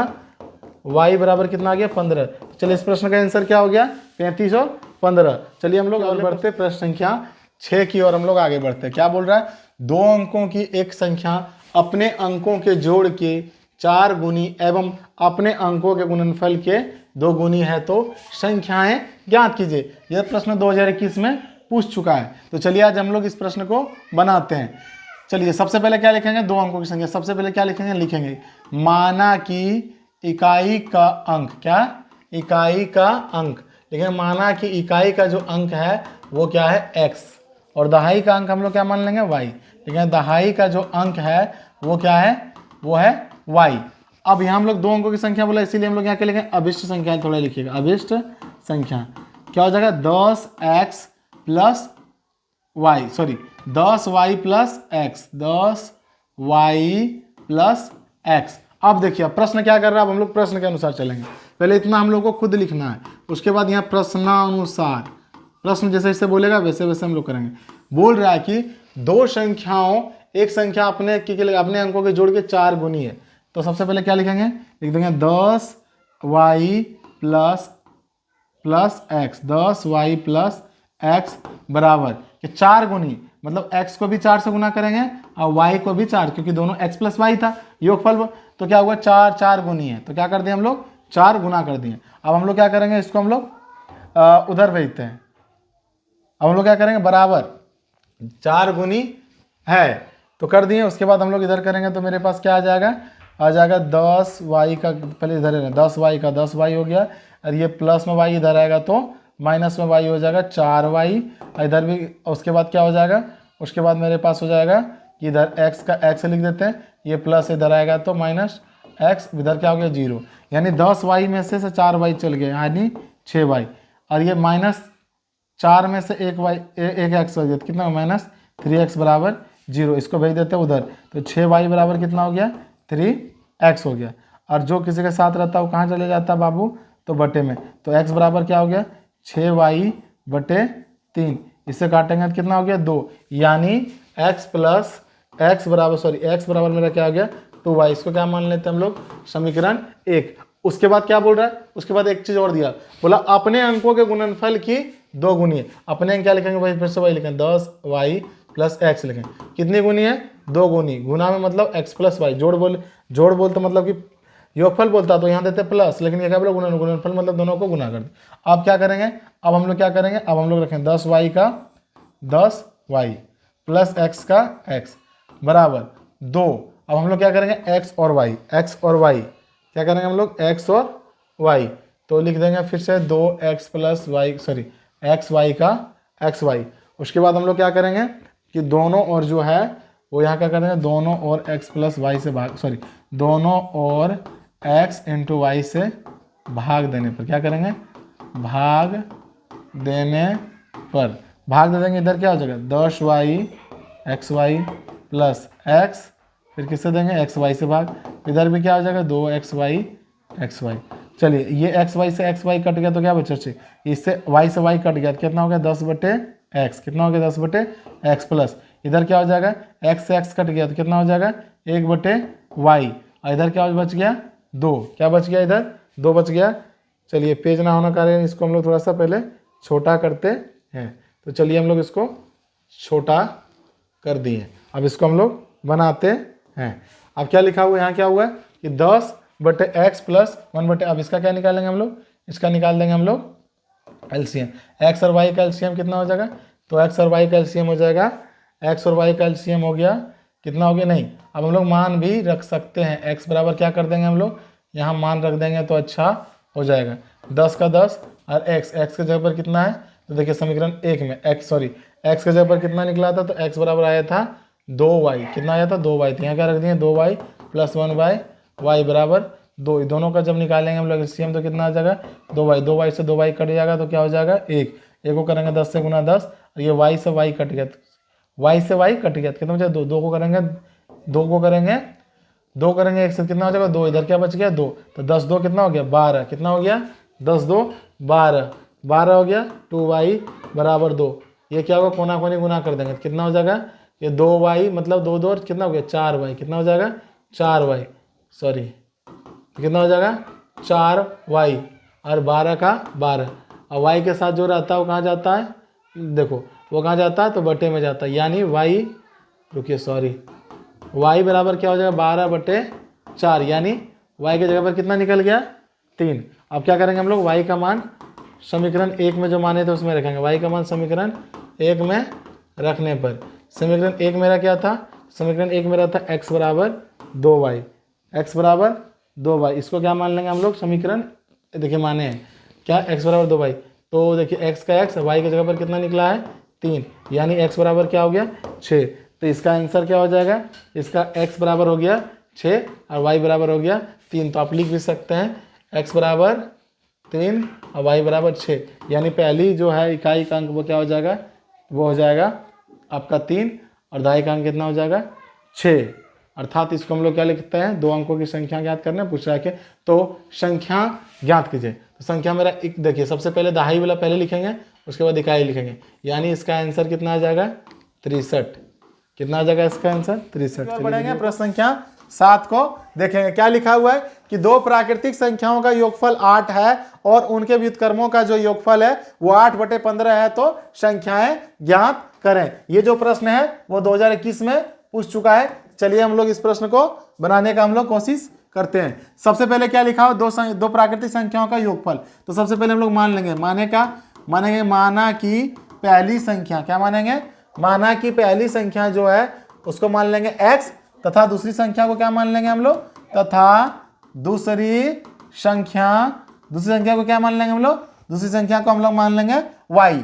y बराबर कितना आ गया, 15। तो चलिए इस प्रश्न का आंसर क्या हो गया, 35 और 15। चलिए हम लोग आगे बढ़ते प्रश्न संख्या 6 की ओर हम लोग आगे बढ़ते हैं। क्या बोल रहा है, 2 अंकों की एक संख्या अपने अंकों के जोड़ के 4 गुनी एवं अपने अंकों के गुणनफल के 2 गुनी है तो संख्याएं ज्ञात कीजिए। यह प्रश्न 2021 में पूछ चुका है। तो चलिए आज हम लोग इस प्रश्न को बनाते हैं। चलिए सबसे पहले क्या लिखेंगे, 2 अंकों की संख्या। सबसे पहले क्या लिखेंगे, लिखेंगे माना कि इकाई का अंक, क्या, इकाई का अंक। लिखेंगे माना कि इकाई का जो अंक है वो क्या है, x, और दहाई का अंक हम लोग क्या मान लेंगे, y। लिखेंगे दहाई का जो अंक है वो क्या है, वो है y। अब यहाँ हम लोग 2 अंकों की संख्या बोला, इसीलिए हम लोग यहाँ क्या लिखेंगे, अभिष्ट संख्या थोड़ा लिखिएगा। अभिष्ट संख्या क्या हो जाएगा, 10x plus Y, sorry 10y plus X, 10y plus X. अब देखिए प्रश्न क्या कर रहा है, अब हम लोग प्रश्न के अनुसार चलेंगे। पहले इतना हम लोग को खुद लिखना है, उसके बाद यहाँ प्रश्नानुसार, प्रश्न जैसे जैसे बोलेगा वैसे वैसे हम लोग करेंगे। बोल रहा है कि 2 संख्याओं, एक संख्या अपने अंकों के जोड़ के 4 गुनी है। तो सबसे पहले क्या लिखेंगे, लिख देंगे 10y plus X, 10y plus x बराबर कि 4 गुनी, मतलब x को भी 4 से गुना करेंगे और y को भी 4, क्योंकि दोनों x प्लस वाई था योगफल। तो क्या हुआ, 4 गुनी है, तो क्या कर दिए हम लोग, 4 गुना कर दिए। अब हम लोग क्या करेंगे, इसको हम लोग उधर भेजते हैं। अब हम लोग क्या करेंगे, बराबर 4 गुनी है तो कर दिए। उसके बाद हम लोग इधर करेंगे तो मेरे पास क्या आ जाएगा, 10y का, पहले इधर है 10y का 10y हो गया, और ये प्लस में y इधर आएगा तो माइनस में y हो जाएगा 4y, इधर भी। उसके बाद क्या हो जाएगा, उसके बाद मेरे पास हो जाएगा कि इधर x का x लिख देते हैं, ये प्लस इधर आएगा तो माइनस, x, इधर क्या हो गया 0, यानी 10y में से 4y चल गया यानी 6y, और ये -4 में से एक x हो गया तो कितना -3x बराबर 0, इसको भेज देते हैं उधर, तो 6y बराबर कितना हो गया 3x हो गया, और जो किसी के साथ रहता है वो कहाँ चले जाता है बाबू, तो बटे में, तो x बराबर क्या हो गया 6y बटे 3, इससे काटेंगे तो कितना हो गया 2, यानी x बराबर मेरा क्या हो गया 2y, इसको क्या मान लेते हैं हम लोग समीकरण 1। उसके बाद क्या बोल रहा है, उसके बाद एक चीज और दिया, बोला अपने अंकों के गुणनफल की 2 गुनी है। अपने अंक क्या लिखेंगे भाई, फिर से वही लिखें 10y प्लस x लिखें, कितनी गुनी है 2 गुनी, गुना में मतलब x प्लस वाई, जोड़ बोलते मतलब कि योगफल बोलता तो यहाँ देते प्लस, लेकिन ये क्या बोला गुणनफल मतलब दोनों को गुना कर दे। अब क्या करेंगे, अब हम लोग क्या करेंगे, अब हम लोग रखें 10y का 10y प्लस x का x बराबर 2। अब हम लोग क्या करेंगे x और y क्या करेंगे हम लोग x और y, तो लिख देंगे फिर से 2x plus Y X Y का xy। उसके बाद हम लोग क्या करेंगे कि दोनों और जो है वो यहाँ क्या करेंगे, दोनों और x प्लस वाई से दोनों और x इंटू वाई से भाग देने पर क्या करेंगे, भाग दे देंगे, इधर क्या हो जाएगा 10y xy प्लस x, फिर किससे देंगे xy से भाग, इधर भी क्या हो जाएगा 2xy xy। चलिए ये xy से xy कट गया तो क्या बचा, इससे y से y कट गया तो कितना हो गया 10 बटे x, कितना हो गया 10 बटे x प्लस इधर क्या हो जाएगा x से x कट गया तो कितना हो जाएगा 1 बटे y, और इधर क्या बच गया 2, क्या बच गया इधर 2 बच गया। चलिए पेज ना होना कारण इसको हम लोग थोड़ा सा पहले छोटा करते हैं, तो चलिए हम लोग इसको छोटा कर दिए, अब इसको हम लोग बनाते हैं। अब क्या लिखा हुआ है, यहाँ क्या हुआ है कि 10 बटे x प्लस 1 बटे, अब इसका क्या निकालेंगे हम लोग, इसका निकाल देंगे हम लोग एलसीएम, x और y का एलसीएम कितना हो जाएगा, तो x और y का एलसीएम हो जाएगा, x और y का एलसीएम हो गया कितना हो गया, नहीं अब हम लोग मान भी रख सकते हैं, x बराबर क्या कर देंगे हम लोग यहाँ मान रख देंगे तो अच्छा हो जाएगा, 10 का 10 और x के जगह पर कितना है, तो देखिए समीकरण 1 में x के जगह पर कितना निकला था, तो x बराबर आया था 2y, कितना आया था 2y, तो यहाँ क्या रख दिए 2y प्लस 1y बराबर 2, दोनों का जब निकालेंगे हम लोग एलसीएम तो कितना आ जाएगा 2y से 2y कट जाएगा तो क्या हो जाएगा 1 को करेंगे 10 से गुना 10, और ये y से y कट गया, y से y कट गया तो कितना हो जाएगा 2 को करेंगे 1 से कितना हो जाएगा 2, इधर क्या बच गया 2, तो 10 2 कितना हो गया 12, कितना हो गया 10 2 12 हो गया, 2y बराबर 2, ये क्या होगा कोना कोनी गुना कर देंगे तो कितना हो जाएगा ये 2y मतलब 2 2 कितना हो गया 4y, कितना हो जाएगा 4y कितना हो जाएगा 4y, और 12 का 12, और y के साथ जो रहता है वो कहाँ जाता है, देखो वो कहाँ जाता है तो बटे में जाता है, यानी y बराबर क्या हो जाएगा 12 बटे 4, यानी y के जगह पर कितना निकल गया 3। अब क्या करेंगे हम लोग y का मान समीकरण 1 में जो माने थे उसमें रखेंगे, y का मान समीकरण 1 में रखने पर समीकरण 1 मेरा क्या था, समीकरण 1 मेरा था x बराबर 2y, इसको क्या मान लेंगे हम लोग समीकरण, देखिए माने हैं क्या x बराबर 2y, तो देखिए x का x y की जगह पर कितना निकला है 3, यानी x बराबर क्या हो गया 6, तो इसका आंसर क्या हो जाएगा, इसका x बराबर हो गया 6 और y बराबर हो गया 3, तो आप लिख भी सकते हैं x बराबर 3 और y बराबर 6, यानी पहली जो है इकाई का अंक वो क्या हो जाएगा, वो हो जाएगा आपका 3 और दहाई का अंक कितना हो जाएगा 6, अर्थात इसको हम लोग क्या लिखते हैं 2 अंकों की संख्या ज्ञात करना पूछ रहा है, तो संख्या ज्ञात कीजिए, तो संख्या मेरा एक देखिए सबसे पहले दहाई वाला पहले लिखेंगे उसके बाद इकाई लिखेंगे, यानी इसका आंसर कितना आ जाएगा 63, कितना आ जाएगा इसका आंसर 63। बढ़ेंगे प्रश्न संख्या 7 को देखेंगे, क्या लिखा हुआ है कि 2 प्राकृतिक संख्याओं का योगफल 8 है और उनके व्युत्क्रमों का जो योगफल है वो 8 बटे 15 है, तो संख्याएं ज्ञात करें। ये जो प्रश्न है वो 2021 में पूछ चुका है। चलिए हम लोग इस प्रश्न को बनाने का हम लोग कोशिश करते हैं। सबसे पहले क्या लिखा हो, दो प्राकृतिक संख्याओं का योगफल, तो सबसे पहले हम लोग मान लेंगे, मानेंगे माना की पहली संख्या, क्या मानेंगे माना की पहली संख्या जो है उसको मान लेंगे x, तथा दूसरी संख्या को क्या मान लेंगे हम लोग, तथा दूसरी संख्या को क्या मान लेंगे हम लोग, दूसरी संख्या को हम लोग मान लेंगे y।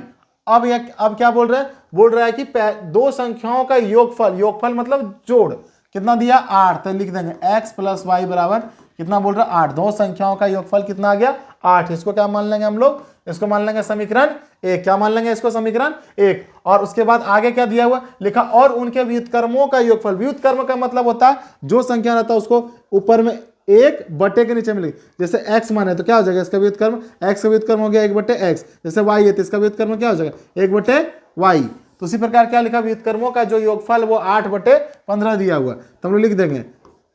अब क्या बोल रहा है कि 2 संख्याओं का योगफल मतलब जोड़, कितना दिया 8, तो लिख देंगे x प्लस वाई बराबर कितना बोल रहा है 8। दो संख्याओं का योगफल कितना आ गया 8। इसको क्या मान लेंगे हम लोग, इसको मान लेंगे समीकरण 1। क्या मान लेंगे इसको समीकरण 1। और उसके बाद आगे क्या दिया हुआ लिखा और उनके व्युत्क्रमों का योगफल। व्युत्क्रम का मतलब होता है जो संख्या रहता है उसको ऊपर में एक बटे के नीचे मिलेगी। जैसे x माने तो क्या हो जाएगा इसका व्युत्क्रम, x का व्युत्क्रम हो गया 1 बटे x। जैसे y है तो इसका व्युत्क्रम क्या हो जाएगा 1 बटे y। तो उसी प्रकार क्या लिखा व्युत्क्रमों का जो योगफल वो 8 बटे 15 दिया हुआ। तो हम लोग लिख देंगे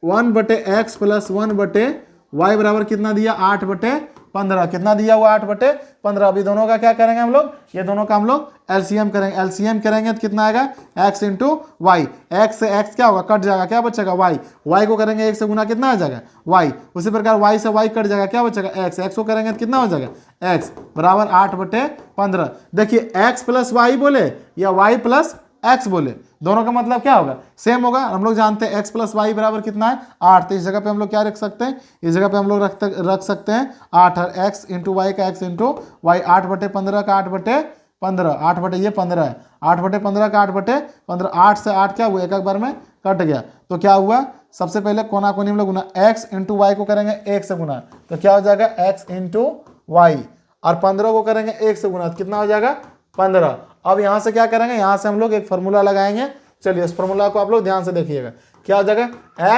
1 बटे x प्लस 1 बटे y बराबर कितना दिया 8 बटे 15। कितना दिया हुआ 8 बटे 15। अभी दोनों का क्या करेंगे हम लोग, ये दोनों का हम लोग एलसीएम करेंगे। एलसीएम करेंगे तो कितना आएगा x इंटू वाई। एक्स से x क्या होगा कट जाएगा, क्या बचेगा y। y को करेंगे 1 से गुना कितना आ जाएगा y। उसी प्रकार y से y कट जाएगा क्या बचेगा x। x को करेंगे तो कितना हो जाएगा x बराबर 8 बटे 15। देखिए x प्लस वाई बोले या y प्लस x बोले, दोनों का मतलब क्या होगा सेम होगा। हम लोग जानते हैं x प्लस वाई बराबर कितना है 8। तो इस जगह पे हम लोग क्या रख सकते हैं, इस जगह पे हम लोग रख सकते हैं 8 और x इंटू वाई का x इंटू वाई। 8 बटे 15 का 8 बटे 15, 8 बटे ये 15 है, 8 बटे 15 का 8 बटे 15। 8 से 8 क्या हुआ एक बार में कट गया। तो क्या हुआ सबसे पहले कोना कोनी हम लोग गुना, x इंटू वाई को करेंगे 1 से गुना तो क्या हो जाएगा x इंटू वाई। और 15 को करेंगे 1 से गुना तो कितना हो जाएगा 15। अब यहाँ से क्या करेंगे, यहाँ से हम लोग एक फार्मूला लगाएंगे। चलिए इस फार्मूला को आप लोग ध्यान से देखिएगा। क्या हो जाएगा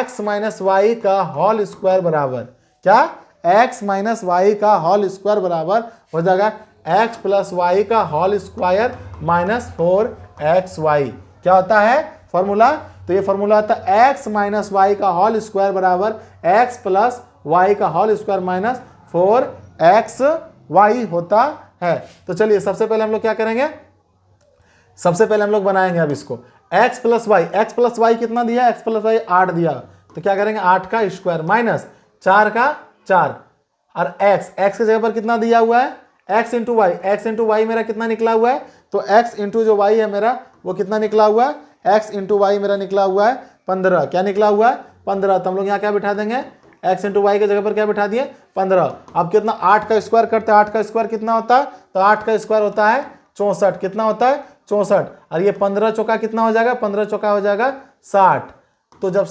x माइनस वाई का होल स्क्वायर बराबर क्या, x माइनस वाई का होल स्क्वायर बराबर हो जाएगा x प्लस वाई का होल स्क्वायर माइनस 4xy। क्या होता है फॉर्मूला, तो ये फॉर्मूला होता है x माइनस वाई का होल स्क्वायर बराबर x प्लस वाई का होल स्क्वायर माइनस 4xy होता है। तो चलिए सबसे पहले हम लोग क्या करेंगे, सबसे पहले हम लोग बनाएंगे अब इसको x plus Y. X plus Y कितना दिया, x प्लस वाई 8 दिया। तो क्या करेंगे 8 का स्क्वायर माइनस 4 का 4 और x के जगह पर कितना दिया हुआ है x into Y. X into Y मेरा कितना निकला हुआ है, तो x इंटू जो y है मेरा वो कितना निकला हुआ है, x इंटू वाई मेरा निकला हुआ है 15। क्या निकला हुआ है 15। तो हम लोग यहाँ क्या बिठा देंगे x इंटू वाई के जगह पर क्या बिठा दिए 15। अब कितना 8 का स्क्वायर करते हैं, 8 का स्क्वायर कितना होता है, तो 8 का स्क्वायर होता है 64। कितना होता है 64। और ये 15 चौका कितना हो जाएगा, 15 चौका हो जाएगा 60। तो जब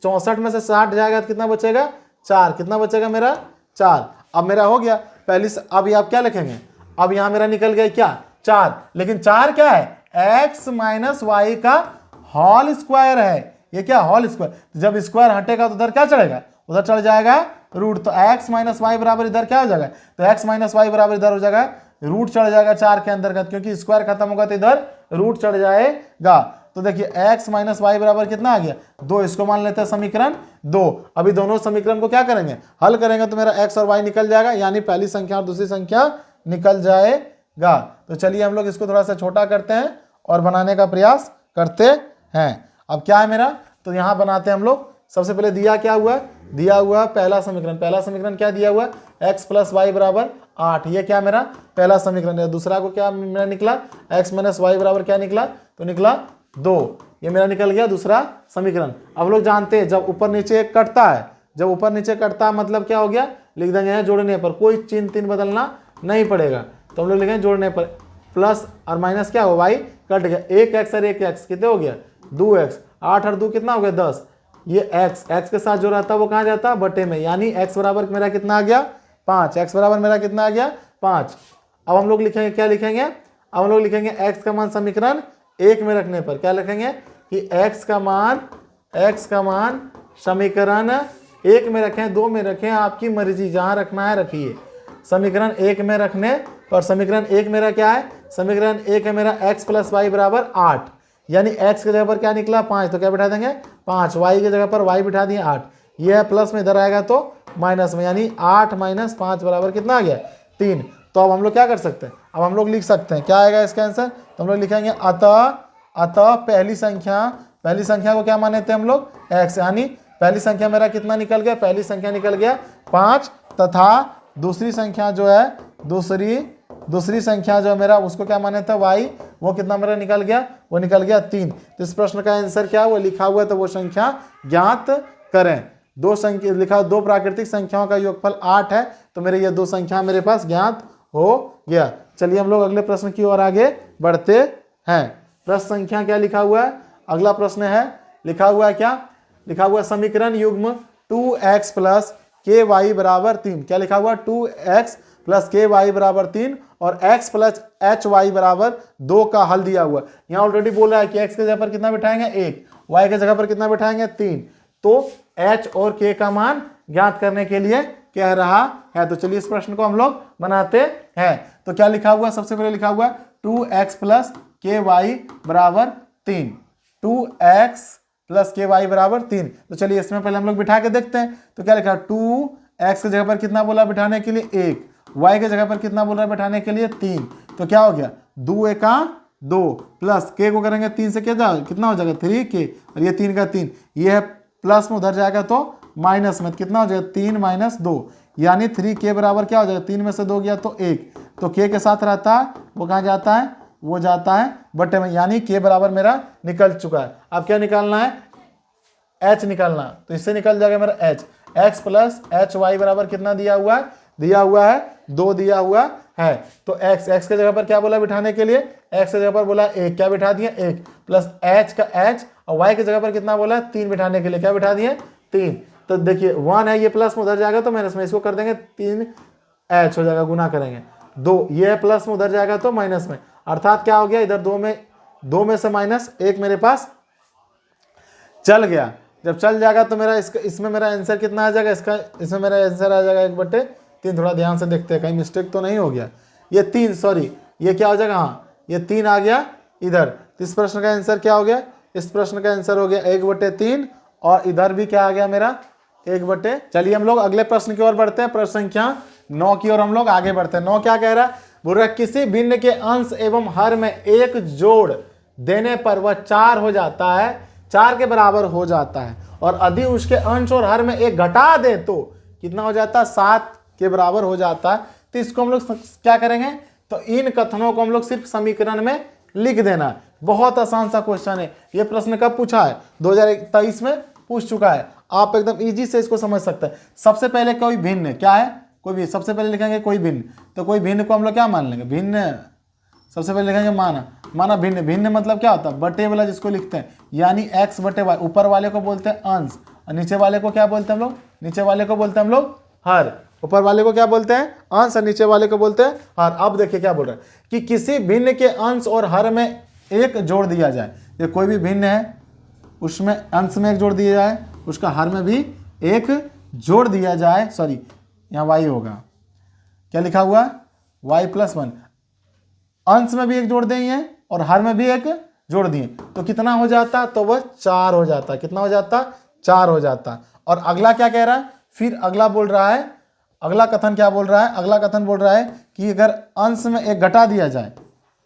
64 में से 60 जाएगा तो कितना बचेगा 4। कितना बचेगा मेरा 4। अब मेरा हो गया पहली अब ये आप क्या लिखेंगे, अब यहाँ मेरा निकल गया क्या 4। लेकिन 4 क्या है x माइनस वाई का होल स्क्वायर है। ये क्या होल स्क्वायर, जब स्क्वायर हटेगा तो उधर क्या चढ़ेगा, उधर चढ़ जाएगा रूट। तो x माइनस वाई बराबर इधर क्या हो जाएगा, तो x माइनस वाई बराबर इधर हो जाएगा रूट चढ़ जाएगा 4 के अंतर्गत, क्योंकि स्क्वायर खत्म होगा तो इधर रूट चढ़ जाएगा। तो देखिए x माइनस वाई बराबर कितना आ गया 2। इसको मान लेते हैं समीकरण 2। अभी दोनों समीकरण को क्या करेंगे हल करेंगे तो मेरा x और y निकल जाएगा, यानी पहली संख्या और दूसरी संख्या निकल जाएगा। तो चलिए हम लोग इसको थोड़ा सा छोटा करते हैं और बनाने का प्रयास करते हैं। अब क्या है मेरा, तो यहाँ बनाते हैं हम लोग। सबसे पहले दिया क्या हुआ, दिया हुआ पहला समीकरण। पहला समीकरण क्या दिया हुआ x प्लस वाई बराबर 8। ये क्या मेरा पहला समीकरण है। दूसरा को क्या मेरा निकला x माइनस वाई बराबर क्या निकला, तो निकला 2। ये मेरा निकल गया दूसरा समीकरण। अब लोग जानते हैं जब ऊपर नीचे कटता है, जब ऊपर नीचे कटता है मतलब क्या हो गया, लिख देंगे यहाँ जोड़ने पर, कोई चिन्ह बदलना नहीं पड़ेगा। तो हम लोग लिखेंगे जोड़ने पर प्लस और माइनस क्या हो वाई कट गया, 1x और 1x कितने हो गया 2x। 8 और 2 कितना हो गया 10। ये x के साथ जो रहता है वो कहाँ जाता है बटे में, यानी x बराबर मेरा कितना आ गया 5। x बराबर मेरा कितना आ गया 5। अब हम लोग लिखेंगे क्या लिखेंगे, अब हम लोग लिखेंगे x का मान समीकरण 1 में रखने पर क्या लिखेंगे कि x का मान समीकरण 1 में रखें 2 में रखें, आपकी मर्जी जहाँ रखना है रखिए। समीकरण 1 में रखने पर समीकरण 1 मेरा क्या है, समीकरण 1 है मेरा x प्लस वाई बराबर 8, यानी x के जगह पर क्या निकला 5। तो क्या बिठा देंगे 5, y के जगह पर y बिठा दिए 8। ये है प्लस में, इधर आएगा तो माइनस में, यानी 8 माइनस 5 बराबर कितना आ गया 3। तो अब हम लोग क्या कर सकते हैं, अब हम लोग लिख सकते हैं क्या आएगा इसका आंसर। तो हम लोग लिखेंगे अतः पहली संख्या को क्या माने थे हम लोग x, यानी पहली संख्या मेरा कितना निकल गया, पहली संख्या निकल गया 5, तथा दूसरी संख्या जो है दूसरी संख्या जो मेरा उसको क्या माने था y, वो कितना मेरा निकल गया, वो निकल गया 3। तो इस प्रश्न का आंसर क्या वो लिखा हुआ है, तो वो संख्या ज्ञात करें। दो संख्या लिखा, दो प्राकृतिक संख्याओं का योगफल 8 है, तो मेरे ये दो संख्या मेरे पास ज्ञात हो गया। चलिए हम लोग अगले प्रश्न की ओर आगे बढ़ते हैं। प्रश्न संख्या क्या लिखा हुआ है, अगला प्रश्न है लिखा हुआ है क्या, लिखा हुआ समीकरण युग्म 2x प्लस के वाई बराबर 3। क्या लिखा हुआ 2x प्लस के वाई बराबर 3 और x प्लस एच वाई बराबर 2 का हल दिया हुआ। यहाँ ऑलरेडी बोल रहा है कि x के जगह पर कितना बिठाएंगे 1, y के जगह पर कितना बिठाएंगे 3। तो h और k का मान ज्ञात करने के लिए कह रहा है। तो चलिए इस प्रश्न को हम लोग बनाते हैं। तो क्या लिखा हुआ, सबसे पहले लिखा हुआ 2x प्लस के वाई बराबर 3, 2x प्लस के वाई बराबर 3। तो चलिए इसमें पहले हम लोग बिठा के देखते हैं। तो क्या लिखा 2x की जगह पर कितना बोला बिठाने के लिए 1, y के जगह पर कितना बोल रहा है बैठाने के लिए 3। तो क्या हो गया 2 एका 2 प्लस k को करेंगे 3 से कितना हो जाएगा 3k और ये 3 का 3, ये है प्लस में उधर जाएगा तो माइनस में, कितना हो जाएगा 3 माइनस 2 यानी 3k बराबर क्या हो जाएगा 3 में से 2 गया तो 1। तो k के साथ रहता है वो कहाँ जाता है, वो जाता है बटे में, यानी k बराबर मेरा निकल चुका है। अब क्या निकालना है h निकालना, तो इससे निकल जाएगा मेरा h। x plus H Y बराबर कितना दिया हुआ है, दिया हुआ है 2 दिया हुआ है। तो x के जगह पर क्या बोला बिठाने के लिए, x के जगह पर बोला 1, क्या बिठा दिए 1 प्लस h का h और y के जगह पर कितना बोला 3 बिठाने के लिए, क्या बिठा दिए 3। तो देखिए 1 है ये प्लस में उधर जाएगा तो माइनस में, इसको कर देंगे 3h हो जाएगा, गुना करेंगे 2, ये प्लस में उधर जाएगा तो माइनस में, अर्थात क्या हो गया इधर 2 में से माइनस 1 मेरे पास चल गया। जब चल जाएगा तो मेरा इसमें मेरा आंसर कितना आ जाएगा, इसमें मेरा आंसर आ जाएगा 1/3। थोड़ा ध्यान से देखते हैं कहीं मिस्टेक तो नहीं हो गया, ये 3 सॉरी ये क्या हो जाएगा, हाँ ये 3 आ गया इधर। तो इस प्रश्न का आंसर क्या हो गया, इस प्रश्न का आंसर हो गया 1/3 और इधर भी क्या आ गया मेरा 1/। चलिए हम लोग अगले प्रश्न की ओर बढ़ते हैं, प्रश्न संख्या 9 की ओर हम लोग आगे बढ़ते हैं। 9 क्या कह रहा है, बोल रहा है किसी भिन्न के अंश एवं हर में एक जोड़ देने पर वह 4 हो जाता है, 4 के बराबर हो जाता है, और यदि उसके अंश और हर में एक घटा दे तो कितना हो जाता है 7 के बराबर हो जाता है। तो इसको हम लोग क्या करेंगे, तो इन कथनों को हम लोग सिर्फ समीकरण में लिख देना है। बहुत आसान सा क्वेश्चन है, ये प्रश्न कब पूछा है 2023 में पूछ चुका है, आप एकदम इजी से इसको समझ सकते हैं। सबसे पहले कोई भिन्न क्या है, कोई भी सबसे पहले लिखेंगे कोई भिन्न, तो कोई भिन्न को हम लोग क्या मान लेंगे भिन्न, सबसे पहले लिखेंगे माना भिन्न। भिन्न मतलब क्या होता है बटे वाला जिसको लिखते हैं, यानी x बटे y, ऊपर वाले को बोलते हैं अंश और नीचे वाले को क्या बोलते हैं हम लोग, नीचे वाले को बोलते हैं हम लोग हर। ऊपर वाले को क्या बोलते हैं अंश और नीचे वाले को बोलते हैं हर। अब देखिए क्या बोल रहा है कि किसी भिन्न के अंश और हर में एक जोड़ दिया जाए, ये कोई भी भिन्न है उसमें अंश में एक जोड़ दिया जाए, उसका हर में भी एक जोड़ दिया जाए, सॉरी यहाँ y होगा, क्या लिखा हुआ y + 1, अंश में भी एक जोड़ देंगे और हर में भी एक जोड़ दिए तो कितना हो जाता, तो वह 4 हो जाता। कितना हो जाता 4 हो जाता। और अगला क्या कह रहा है, फिर अगला बोल रहा है, अगला कथन क्या बोल रहा है, अगला कथन बोल रहा है कि अगर अंश में एक घटा दिया जाए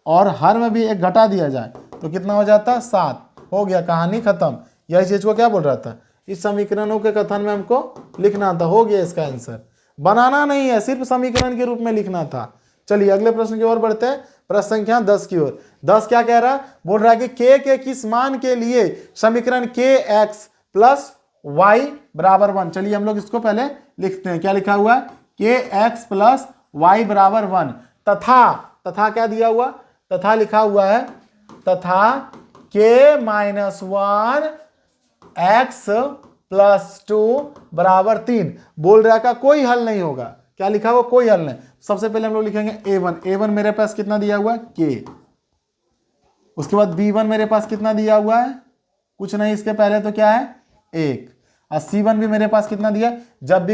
और हर में भी एक घटा दिया जाए तो कितना हो जाता 7। हो गया, कहानी खत्म। यही चीज को क्या बोल रहा था, इस समीकरणों के कथन में हमको लिखना था, हो गया इसका आंसर, बनाना नहीं है, सिर्फ समीकरण के रूप में लिखना था। चलिए अगले प्रश्न की ओर बढ़ते हैं, प्रश्न संख्या 10 की ओर। 10 क्या कह रहा है, बोल रहा है कि k के किस मान के लिए समीकरण kx + y = 1। चलिए हम लोग इसको पहले लिखते हैं, क्या लिखा हुआ है kx + y = 1 तथा क्या दिया हुआ, तथा लिखा हुआ है तथा k - 1 x + 2 = 3। बोल रहा का कोई हल नहीं होगा, क्या लिखा हुआ कोई हल नहीं। सबसे पहले हम लोग लिखेंगे a1 मेरे पास कितना दिया हुआ है k, उसके बाद b1 मेरे पास कितना दिया हुआ है कुछ नहीं, इसके पहले तो क्या है 1, और c1 भी मेरे पास कितना दिया, जब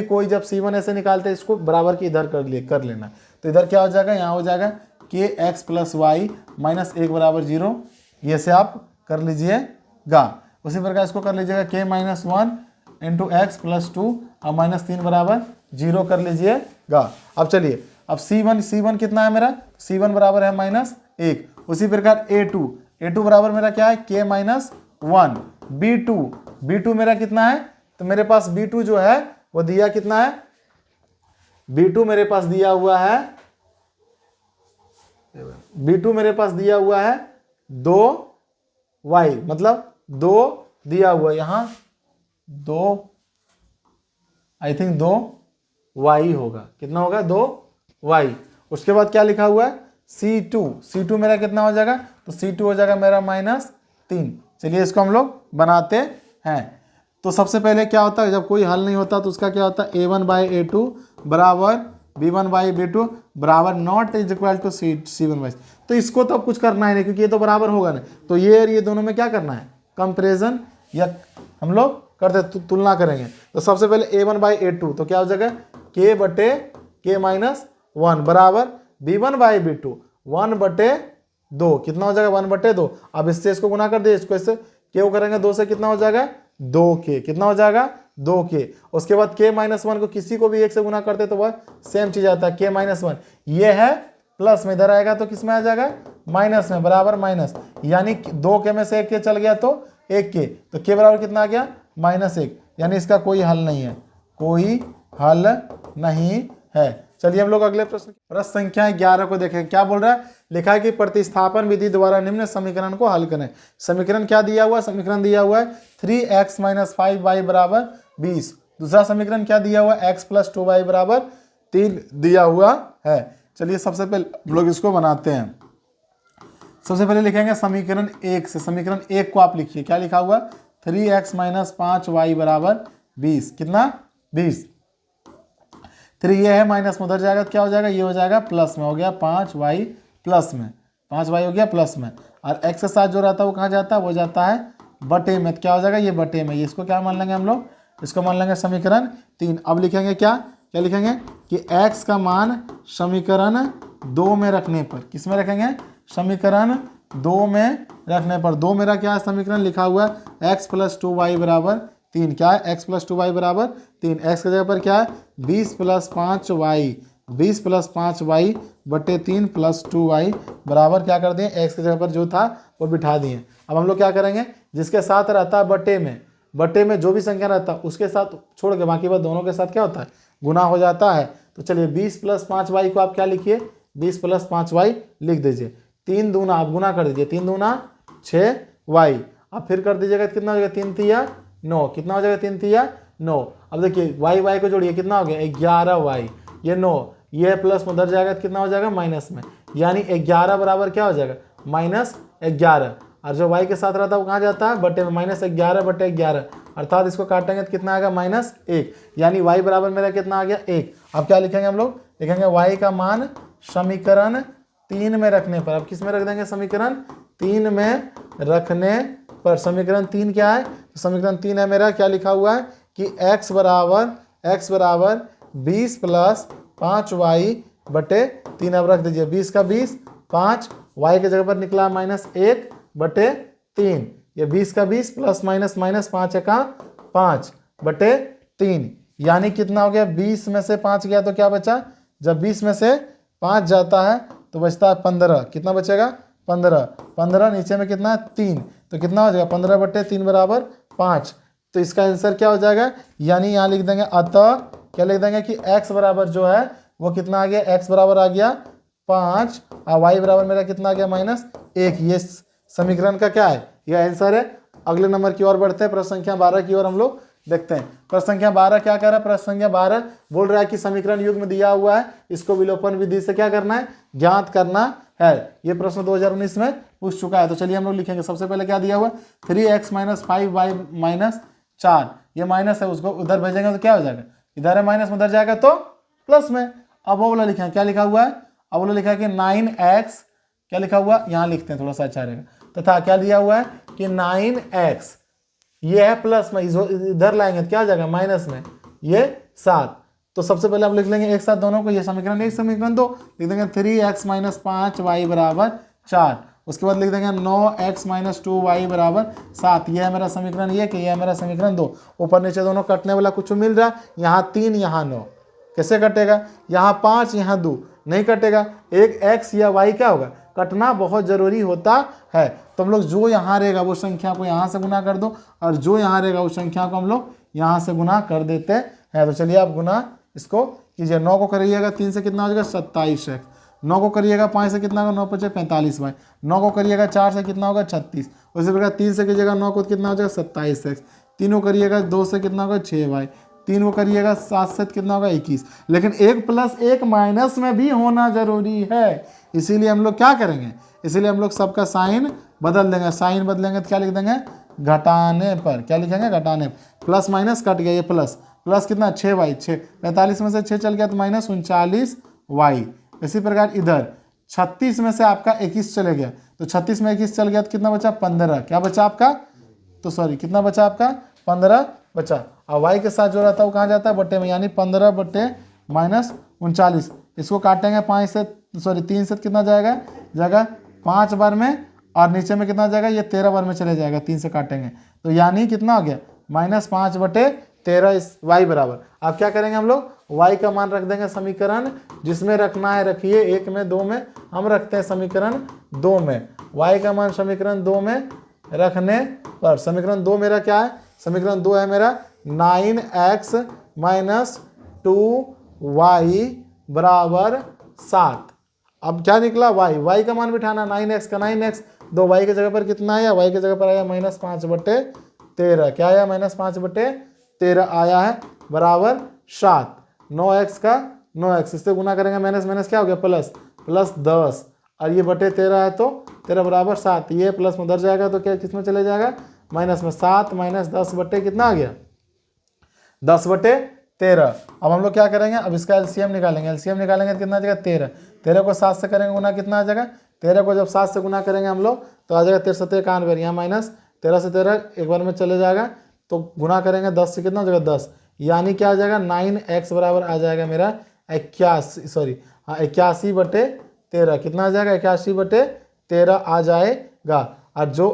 c1 ऐसे निकालते हैं इसको बराबर की इधर कर लेना। तो इधर क्या हो जाएगा, यहाँ हो जाएगा kx + y - 1 = 0, ये से आप कर लीजिएगा। उसी प्रकार इसको कर लीजिएगा k - 1 × x + 2 और -3 = 0 कर लीजिएगा। अब चलिए अब c1 कितना है मेरा, c1 बराबर है -1। उसी प्रकार a2 बराबर मेरा क्या है k - 1। b2 मेरा कितना है, तो मेरे पास b2 जो है वो दिया कितना है, b2 मेरे पास दिया हुआ है, b2 मेरे पास दिया हुआ है 2y, मतलब 2 दिया हुआ यहाँ 2, आई थिंक 2y होगा, कितना होगा 2y। उसके बाद क्या लिखा हुआ है c2 मेरा कितना हो जाएगा, तो c2 हो जाएगा मेरा -3। चलिए इसको हम लोग बनाते हैं। तो सबसे पहले क्या होता है, जब कोई हल नहीं होता तो उसका क्या होता है, a1/a2 बराबर b1/b2 बराबर not is equal to c1/। तो इसको तो अब कुछ करना है नहीं, क्योंकि ये तो बराबर होगा नहीं, तो ये और ये दोनों में क्या करना है, कंपेरिजन या हम लोग करते तुलना करेंगे। तो सबसे पहले a1/a2 तो क्या हो जाएगा, k/k-1 बराबर b1/b2 1/2, कितना हो जाएगा 1/2। अब इससे इसको गुना कर दिए, इसको इससे k को करेंगे 2 से, कितना हो जाएगा 2k, कितना हो जाएगा 2k। उसके बाद k-1 को किसी को भी 1 से गुना करते तो वह सेम चीज आता है, k-1 ये है प्लस में, इधर आएगा तो किस में आ जाएगा माइनस में, बराबर माइनस, यानी 2k में से 1k चल गया तो 1k, तो k बराबर कितना आ गया -1, यानी इसका कोई हल नहीं है, कोई हल नहीं है। चलिए हम लोग अगले प्रश्न संख्या 11 को देखें। क्या बोल रहा है, लिखा है कि प्रतिस्थापन विधि द्वारा निम्न समीकरण को हल करें। समीकरण क्या दिया हुआ है, समीकरण दिया हुआ है 3x - 5y बराबर 20। दूसरा समीकरण क्या दिया हुआ है, x + 2y बराबर 3 दिया हुआ है। चलिए सबसे पहले हम लोग इसको बनाते हैं। सबसे पहले लिखेंगे समीकरण 1 से, समीकरण 1 को आप लिखिए, क्या लिखा हुआ 3x - 5y बराबर 20, कितना 20। 3 ये है माइनस में, उधर जाएगा तो क्या हो जाएगा, ये हो जाएगा प्लस में, हो गया 5y प्लस में, 5y हो गया प्लस में, और x के साथ जो रहता है वो कहाँ जाता है, वो जाता है बटे में, तो क्या हो जाएगा ये बटे में, ये इसको क्या मान लेंगे हम लोग, इसको मान लेंगे समीकरण 3। अब लिखेंगे क्या लिखेंगे कि x का मान समीकरण 2 में रखने पर, किस में रखेंगे, समीकरण 2 में रखने पर, 2 मेरा क्या है समीकरण लिखा हुआ है x + 2y बराबर 3, क्या है x + 2y बराबर 3, x की जगह पर क्या है 20 + 5y, 20 + 5y बटे 3 + 2y बराबर क्या कर दिए, x की जगह पर जो था वो बिठा दिए। अब हम लोग क्या करेंगे, जिसके साथ रहता है बटे में जो भी संख्या रहता है उसके साथ छोड़ के बाकी बात दोनों के साथ क्या होता है, गुना हो जाता है। तो चलिए 20 + 5y को आप क्या लिखिए, 20 + 5y लिख दीजिए, 3 दूना आप गुना कर दीजिए, 3 दूना 6y, अब फिर कर दीजिएगा कितना हो जाएगा 3 तिया 9, कितना हो जाएगा 3 तिया 9। अब देखिए y को जोड़िए, कितना हो गया 11y, ये 9, ये प्लस में उधर जाएगा तो कितना हो जाएगा माइनस में, यानी 11 बराबर क्या हो जाएगा -11, और जो y के साथ रहता है वो कहाँ जाता है बटे में, -11/11, अर्थात इसको काटेंगे तो कितना आएगा -1, यानी y बराबर मेरा कितना आ गया 1। अब क्या लिखेंगे हम लोग, लिखेंगे y का मान समीकरण 3 में रखने पर, अब किस में रख देंगे, समीकरण 3 में रखने पर, समीकरण 3 क्या है, तो समीकरण 3 है मेरा, क्या लिखा हुआ है कि x बराबर 20 + 5y बटे 3, अब रख दीजिए 20 का 20, 5 y के जगह पर निकला -1/3, ये 20 का 20 प्लस माइनस 5 का 5/3, यानी कितना हो गया, 20 में से 5 गया तो क्या बचा, जब 20 में से 5 जाता है तो बचता है 15, कितना बचेगा 15, नीचे में कितना है 3, तो कितना हो जाएगा 15/3 बराबर 5। तो इसका आंसर क्या हो जाएगा, यानी यहाँ लिख देंगे, अतः क्या लिख देंगे कि x बराबर जो है वो कितना आ गया, x बराबर आ गया 5 और y बराबर मेरा कितना आ गया -1। ये समीकरण का क्या है, यह आंसर है। अगले नंबर की ओर बढ़ते हैं, प्रश्न संख्या 12 की ओर हम लोग देखते हैं। प्रश्न संख्या 12 क्या कर रहा है, प्रश्न संख्या 12 बोल रहा है कि समीकरण युग्म दिया हुआ है, इसको विलोपन विधि से क्या करना है, ज्ञात करना है। ये प्रश्न 2019 में पूछ चुका है। तो चलिए हम लोग लिखेंगे, सबसे पहले क्या दिया हुआ है 3x - 5y - 4, ये माइनस है, उसको उधर भेजेंगे तो क्या हो जाएगा, इधर है माइनस में, उधर जाएगा तो प्लस में। अब वो वाला लिखेंगे, क्या लिखा हुआ है, अब वो लिखा है कि 9x, क्या लिखा हुआ यहाँ लिखते हैं थोड़ा सा अच्छा रहेगा, तथा क्या दिया हुआ है कि 9x ये है प्लस में, इधर लाएंगे तो क्या आ जाएगा माइनस में, ये 7। तो सबसे पहले आप लिख लेंगे एक साथ दोनों को, ये समीकरण 1 समीकरण 2 लिख देंगे 3x - 5y बराबर 4, उसके बाद लिख देंगे 9x - 2y बराबर 7, यह है मेरा समीकरण 1, यह है मेरा समीकरण 2। ऊपर नीचे दोनों कटने वाला कुछ मिल रहा है, यहाँ 3 यहाँ 9, कैसे कटेगा, यहाँ 5 यहाँ 2 नहीं कटेगा, एक x या y क्या होगा, कटना बहुत जरूरी होता है। तो हम लोग जो यहाँ रहेगा वो संख्या को यहाँ से गुना कर दो, और जो यहाँ रहेगा उस संख्या को हम लोग यहाँ से गुना कर देते हैं। तो चलिए आप गुना इसको कीजिए, 9 को करिएगा 3 से कितना हो जाएगा 27x, 9 को करिएगा 5 से कितना होगा 9 × 5 = 45y, 9 को करिएगा 4 से कितना होगा 36, उसी प्रकार 3 से कीजिएगा 9 को कितना हो जाएगा 27x, 3 को करिएगा 2 से कितना होगा 6y, 3 को करिएगा 7 से कितना होगा 21। लेकिन 1 + 1 माइनस में भी होना जरूरी है, इसीलिए हम लोग क्या करेंगे, इसीलिए हम लोग सबका साइन बदल देंगे, साइन बदलेंगे तो क्या लिख देंगे घटाने पर, क्या लिखेंगे घटाने पर। प्लस माइनस कट गया, ये प्लस प्लस कितना 6y, 45 में से 6 चल गया तो माइनस 39y। इसी प्रकार इधर 36 में से आपका 21 चले गया, तो 36 में 21 चल गया तो कितना बचा 15। क्या बचा आपका, तो सॉरी कितना बचा आपका 15 बचा। और y के साथ जो रहता है वो कहाँ जाता है, बट्टे में, यानी 15 बट्टे माइनस 39। इसको काटेंगे 5 से, सॉरी 3 से कितना जाएगा, जाएगा 5 बार में, और नीचे में कितना जाएगा, ये 13 बार में चले जाएगा, 3 से काटेंगे तो यानी कितना हो गया -5 बटे 13 इस y बराबर। अब क्या करेंगे हम लोग, y का मान रख देंगे समीकरण जिसमें रखना है रखिए, 1 में 2 में, हम रखते हैं समीकरण 2 में। y का मान समीकरण 2 में रखने पर समीकरण 2 मेरा क्या है, समीकरण 2 है मेरा 9x माइनस 2y बराबर 7। अब क्या निकला y का मान बिठाना, 9x का 9x, 2y की जगह पर कितना आया, y की जगह पर आया -5 बटे 13। क्या आया, -5 बटे 13 आया है बराबर 7। 9x का 9x, इससे गुना करेंगे माइनस माइनस क्या हो गया प्लस 10, और ये बटे 13 है तो 13 बराबर 7। ये प्लस में उधर जाएगा तो क्या किस में चले जाएगा, माइनस में। 7 माइनस 10 बटे कितना आ गया 10 बटे 13। अब हम लोग क्या करेंगे, अब इसका एलसीएम निकालेंगे। एलसीएम निकालेंगे तो कितना आ जाएगा 13। 13 को 7 से करेंगे गुना, कितना आ जाएगा, 13 को जब 7 से गुना करेंगे हम लोग तो आ जाएगा 13 7 91। यहाँ माइनस 13 से 13 एक बार में चले जाएगा, तो गुना करेंगे 10 से कितना हो जाएगा 10, यानी क्या आ जाएगा 9x बराबर आ जाएगा मेरा 81, सॉरी हाँ 81 बटे 13। कितना आ जाएगा 81 बटे 13 आ जाएगा। और जो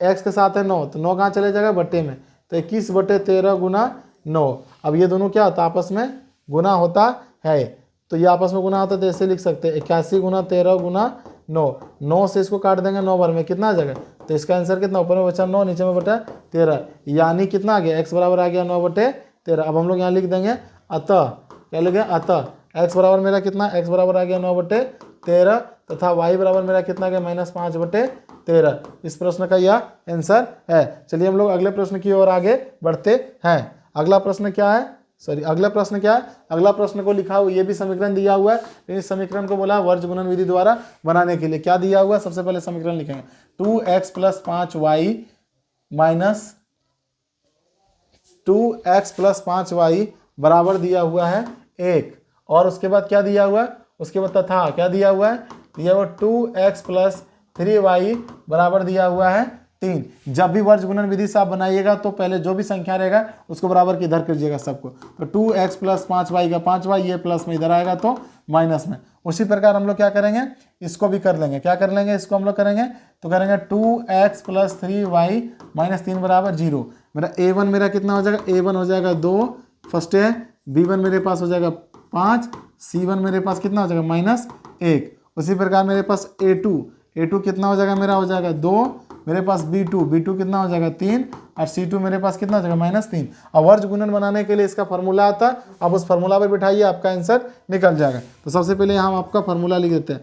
x के साथ है 9, तो 9 कहाँ चले जाएगा बटे में, तो 21 बटे 13 गुना 9। अब ये दोनों क्या होता है, आपस में गुना होता है, तो ये आपस में गुना होता है तो ऐसे लिख सकते हैं 81 गुना 13 गुना 9। 9 से इसको काट देंगे 9 बार में, कितना आ जाएगा, तो इसका आंसर कितना, ऊपर में बचा 9, नीचे में बटा 13, यानी कितना आ गया x बराबर आ गया 9 बटे 13। अब हम लोग यहाँ लिख देंगे अतः, क्या लिखें अतः x बराबर मेरा कितना, x बराबर आ गया 9 बटे 13 तथा y बराबर मेरा कितना आ गया -5 बटे 13। इस प्रश्न का यह आंसर है। चलिए हम लोग अगले प्रश्न की ओर आगे बढ़ते हैं। अगला प्रश्न क्या है, सॉरी अगला प्रश्न क्या है, अगला प्रश्न को लिखा हुआ, ये भी समीकरण दिया हुआ है, लेकिन इस समीकरण को बोला वर्ज गुणन विधि द्वारा बनाने के लिए। क्या दिया हुआ है, सबसे पहले समीकरण लिखेंगे 2x plus 5y minus 2x plus 5y बराबर दिया हुआ है 1, और उसके बाद क्या दिया हुआ है, उसके बाद तथा क्या दिया हुआ है, दिया हुआ 2x प्लस 3y बराबर दिया हुआ है 3। जब भी वर्ज गुणन विधि से आप बनाइएगा तो पहले जो भी संख्या रहेगा उसको बराबर के इधर कीजिएगा सबको, तो 2x प्लस 5y का 5y, ये प्लस में इधर आएगा तो माइनस में। उसी प्रकार हम लोग क्या करेंगे, इसको भी कर लेंगे। क्या कर लेंगे, इसको हम लोग करेंगे तो करेंगे 2x प्लस 3y माइनस 3 बराबर 0। मेरा a1 मेरा कितना हो जाएगा, a1 हो जाएगा 2 फर्स्ट है, b1 मेरे पास हो जाएगा 5, c1 मेरे पास कितना हो जाएगा -1। उसी प्रकार मेरे पास a2 कितना हो जाएगा, मेरा हो जाएगा 2, मेरे पास b2 कितना हो जाएगा 3, और c2 मेरे पास कितना हो जाएगा -3। अब वर्ज गुणन बनाने के लिए इसका फॉर्मूला आता है, अब उस फॉर्मूला पर बिठाइए, आपका आंसर निकल जाएगा। तो सबसे पहले यहाँ हम आपका फॉर्मूला लिख देते हैं।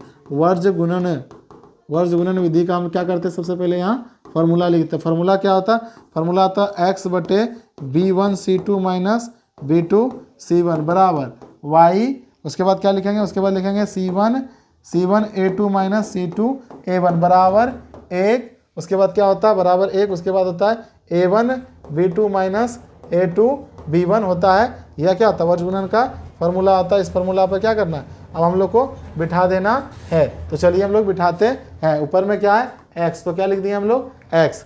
वर्ज गुणन विधि का हम क्या करते हैं, सबसे पहले यहाँ फॉर्मूला लिखते हैं। फॉर्मूला क्या होता है, फॉर्मूला आता है x बटे b1 c2 minus b2 c1 बराबर y। उसके बाद क्या लिखेंगे, उसके बाद लिखेंगे c1 a2 minus c2 a1 बराबर 1। उसके बाद क्या होता है, बराबर 1, उसके बाद होता है a1 b2 minus a2 b1 होता है। यह क्या होता है, वर्ज गुणन का फॉर्मूला आता है। इस फॉर्मूला पर क्या करना है, अब हम लोग को बिठा देना है। तो चलिए हम लोग बिठाते हैं। ऊपर में क्या है x, तो क्या लिख दिए हम लोग x।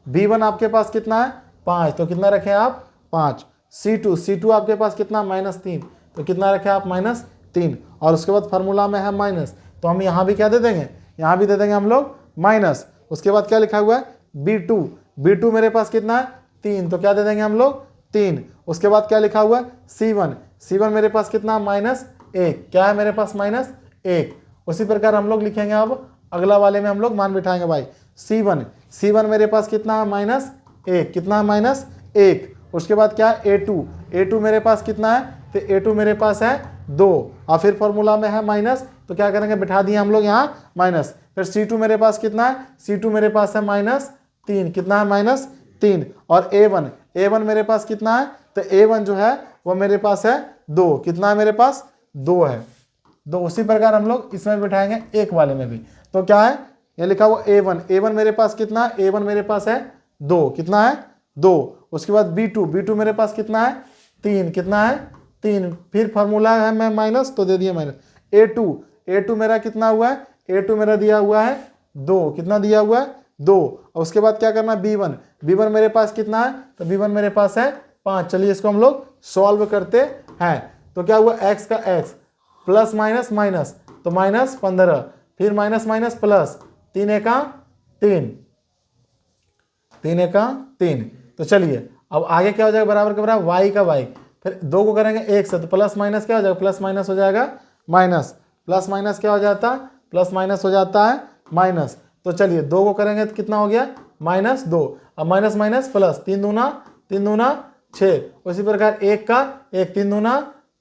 b1 आपके पास कितना है 5, तो कितना रखें आप 5। c2 आपके पास कितना -3, तो कितना रखें आप -3। और उसके बाद फार्मूला में है माइनस, तो हम यहाँ भी क्या दे देंगे, यहाँ भी दे देंगे हम लोग माइनस। उसके बाद क्या लिखा हुआ है b2 मेरे पास कितना है 3, तो क्या दे देंगे हम लोग 3। उसके बाद क्या लिखा हुआ है c1 मेरे पास कितना -1, क्या है मेरे पास -1। उसी प्रकार हम लोग लिखेंगे, अब अगला वाले में हम लोग मान बिठाएंगे भाई c1 मेरे पास कितना है -1, कितना है -1। उसके बाद क्या है a2 मेरे पास कितना है, तो a2 मेरे पास है 2, और फिर फॉर्मूला में है माइनस, तो क्या करेंगे बिठा दिए हम लोग यहाँ माइनस। फिर c2 मेरे पास कितना है, c2 मेरे पास है -3, कितना है -3। और a1 मेरे पास कितना है, तो a1 जो है वो मेरे पास है 2, कितना है मेरे पास 2 है 2। उसी प्रकार हम लोग इसमें बिठाएंगे एक वाले में भी, तो क्या है ये लिखा हुआ a1 मेरे पास कितना है, a1 मेरे पास है 2, कितना है 2, उसके बाद b2 मेरे पास कितना है 3, कितना है 3, फिर फार्मूला है मैं माइनस तो दे दिए माइनस। a2 मेरा कितना हुआ है, a2 मेरा दिया हुआ है 2, कितना दिया हुआ है 2, और उसके बाद क्या करना b1 मेरे पास कितना है, तो b1 मेरे पास है 5। चलिए इसको हम लोग सॉल्व करते हैं। तो क्या हुआ x का x प्लस माइनस माइनस तो -15, फिर माइनस माइनस प्लस 3 एका 3, 3 एका 3। तो चलिए अब आगे क्या हो जाएगा, बराबर के बराबर y का y, फिर 2 को करेंगे 1 से तो प्लस माइनस क्या हो जाएगा, प्लस माइनस हो जाएगा माइनस, प्लस माइनस क्या हो जाता है, प्लस माइनस हो जाता है माइनस। तो चलिए 2 को करेंगे तो कितना हो गया -2, अब माइनस माइनस प्लस, 3 दूना 6, उसी प्रकार 1 का 1,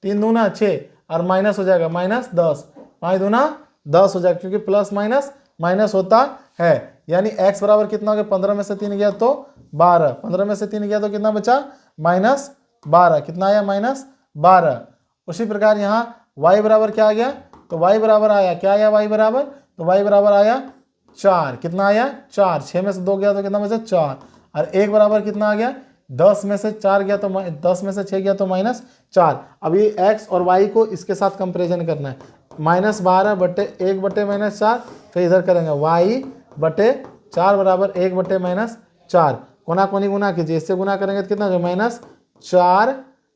3 दूना 6 और माइनस हो जाएगा -10, 5 दूना 10 हो जाएगा, क्योंकि प्लस माइनस माइनस होता है। यानी x बराबर कितना हो गया, 15 में से 3 गया तो 12, 15 में से 3 गया तो कितना बचा -12, कितना आया -12। उसी प्रकार यहाँ y बराबर क्या आ गया, तो y बराबर आया, क्या आया y बराबर, तो y बराबर आया 4, कितना आया 4, 6 में से 2 गया तो कितना बचा 4, और 1 बराबर कितना आ गया 10 में से 4 गया तो 10 में से 6 गया तो -4। अब ये x और y को इसके साथ कंपेरिजन करना है, -12 बटे 1 बटे -4, फिर इधर करेंगे y बटे 4 बराबर 1 बटे -4, कोना कोनी गुना कीजिए, इससे गुना करेंगे तो कितना हो जाएगा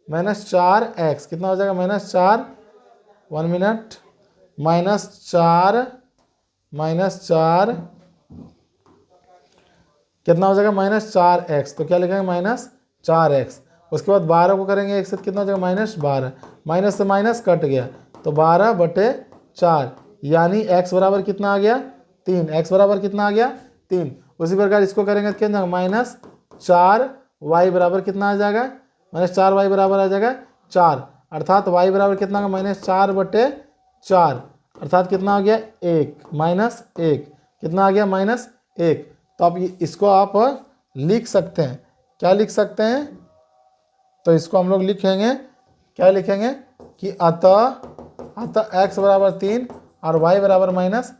-4x, कितना हो जाएगा -4, 1 मिनट, -4 कितना हो जाएगा -4x, तो क्या लिखेंगे -4x। उसके बाद 12 को करेंगे 1 से कितना हो जाएगा -12, माइनस से माइनस कट गया तो 12 बटे 4, यानी x बराबर कितना आ गया 3, x बराबर कितना आ गया 3। उसी प्रकार इसको करेंगे तो कितना -4y बराबर कितना आ जाएगा, -4y बराबर आ जाएगा 4, अर्थात y बराबर कितना होगा -4 बटे 4, अर्थात कितना आ गया 1, -1, कितना आ गया -1। तो अब इसको आप लिख सकते हैं, क्या लिख सकते हैं, तो इसको हम लोग लिखेंगे, क्या लिखेंगे कि अतः x बराबर 3 और y बराबर -1।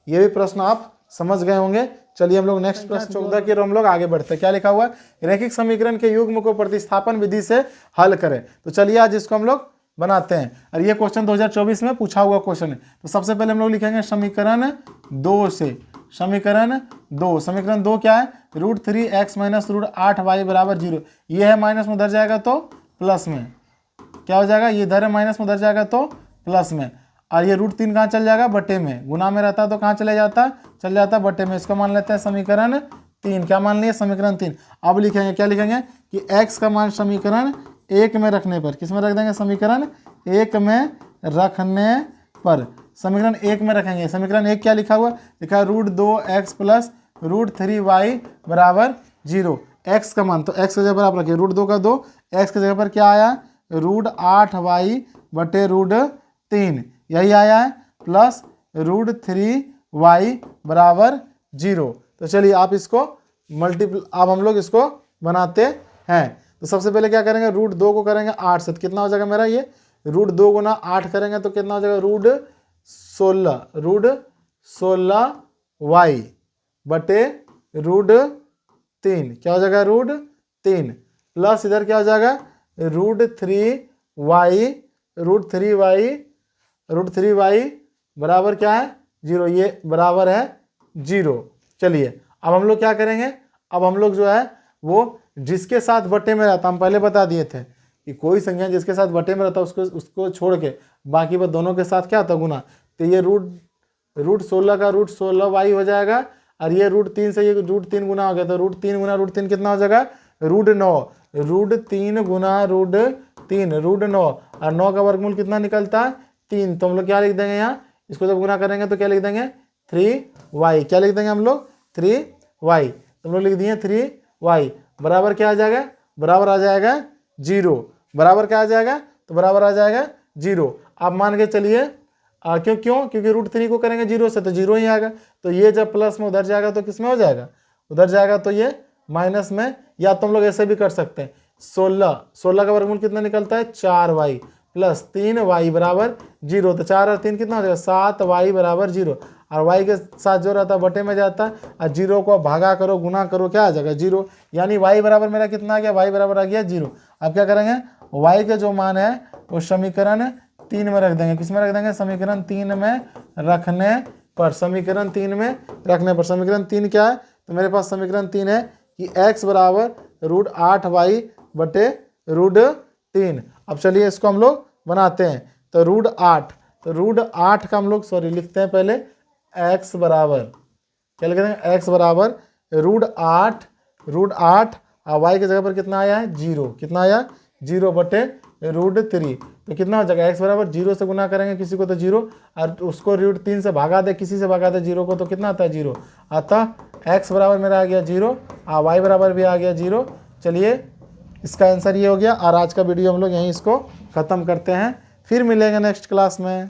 ये भी प्रश्न आप समझ गए होंगे। चलिए हम लोग नेक्स्ट प्रश्न 14 की ओर हम लोग आगे बढ़ते हैं। क्या लिखा हुआ है, रैखिक समीकरण के युग्म को प्रतिस्थापन विधि से हल करें। तो चलिए आज इसको हम लोग बनाते हैं, और ये क्वेश्चन 2024 में पूछा हुआ क्वेश्चन है। तो सबसे पहले हम लोग लिखेंगे समीकरण 2 से, समीकरण 2 क्या है, √3x - √8y बराबर 0। ये है माइनस में उधर जाएगा तो प्लस में, क्या हो जाएगा, ये इधर है माइनस में उधर जाएगा तो प्लस में, और ये √3 कहाँ चल जाएगा, बटे में, गुना में रहता तो कहाँ चले जाता, चल जाता बटे में। इसको मान लेते हैं समीकरण 3, क्या मान लिया समीकरण 3। अब लिखेंगे, क्या लिखेंगे कि x का मान समीकरण 1 में रखने पर, किस में रख देंगे, समीकरण 1 में रखने पर, समीकरण 1 में रखेंगे। समीकरण 1 क्या लिखा हुआ, लिखा है √2x + √3y बराबर 0। x का मान तो x की जगह पर आप रखिए √2 का 2, x की जगह पर क्या आया √8y बटे √3, यही आया है, प्लस √3y बराबर 0। तो चलिए आप इसको अब हम लोग इसको बनाते हैं। तो सबसे पहले क्या करेंगे, √2 को करेंगे 8 से, तो कितना हो जाएगा मेरा, ये √2 गुना 8 करेंगे तो कितना हो जाएगा √16y बटे √3, क्या हो जाएगा √3, प्लस इधर क्या हो जाएगा √3y बराबर क्या है 0, ये बराबर है 0। चलिए अब हम लोग क्या करेंगे, अब हम लोग जो है वो जिसके साथ बटे में रहता, हम पहले बता दिए थे कि कोई संख्या जिसके साथ बटे में रहता उसको छोड़ के बाकी बस दोनों के साथ क्या होता है गुना। तो ये √16 का √16y हो जाएगा, और ये √3 से ये √3 गुना हो गया, तो √3 गुना √3 कितना हो जाएगा √9, √3 गुना √9, और 9 का वर्गमूल कितना निकलता है 3। तो हम लोग क्या लिख देंगे यहाँ, इसको जब गुना करेंगे तो क्या लिख देंगे 3y, क्या लिख देंगे हम लोग 3y, तो हम लोग लिख दिए 3y बराबर क्या आ जाएगा, बराबर आ जाएगा 0, बराबर क्या आ जाएगा, तो बराबर आ जाएगा 0। आप मान के चलिए क्योंकि √3 को करेंगे 0 से तो 0 ही आएगा, तो ये जब प्लस में उधर जाएगा तो किस में हो जाएगा, उधर जाएगा तो ये माइनस में। या तो हम लोग ऐसे भी कर सकते हैं, 16 का वर्गमूल कितना निकलता है 4y प्लस 3y बराबर 0, तो 4 और 3 कितना हो जाएगा 7y बराबर 0। और वाई के साथ जो रहता है बटे में जाता है, और जीरो को भागा करो गुना करो क्या आ जाएगा 0, यानी वाई बराबर मेरा कितना आ गया, वाई बराबर आ गया 0। अब क्या करेंगे, वाई के जो मान है वो समीकरण 3 में रख देंगे। किस में रख देंगे, समीकरण 3 में रखने पर। समीकरण 3 में रखने पर समीकरण 3 क्या है, तो मेरे पास समीकरण 3 है कि x बराबर √8y बटे √3। अब चलिए इसको हम लोग बनाते हैं। तो √8, तो √8 का हम लोग लिखते हैं पहले x बराबर क्या लिख देंगे, x बराबर √8 और y की जगह पर कितना आया है 0, कितना आया 0 बटे √3। तो कितना हो जाएगा, x बराबर 0 से गुना करेंगे किसी को तो 0, और उसको √3 से भागा दे किसी से भागा दे 0 को, तो कितना आता है 0। अतः x बराबर मेरा आ गया 0 और y बराबर भी आ गया 0। चलिए इसका आंसर ये हो गया। और आज का वीडियो हम लोग यहीं इसको ख़त्म करते हैं, फिर मिलेंगे नेक्स्ट क्लास में।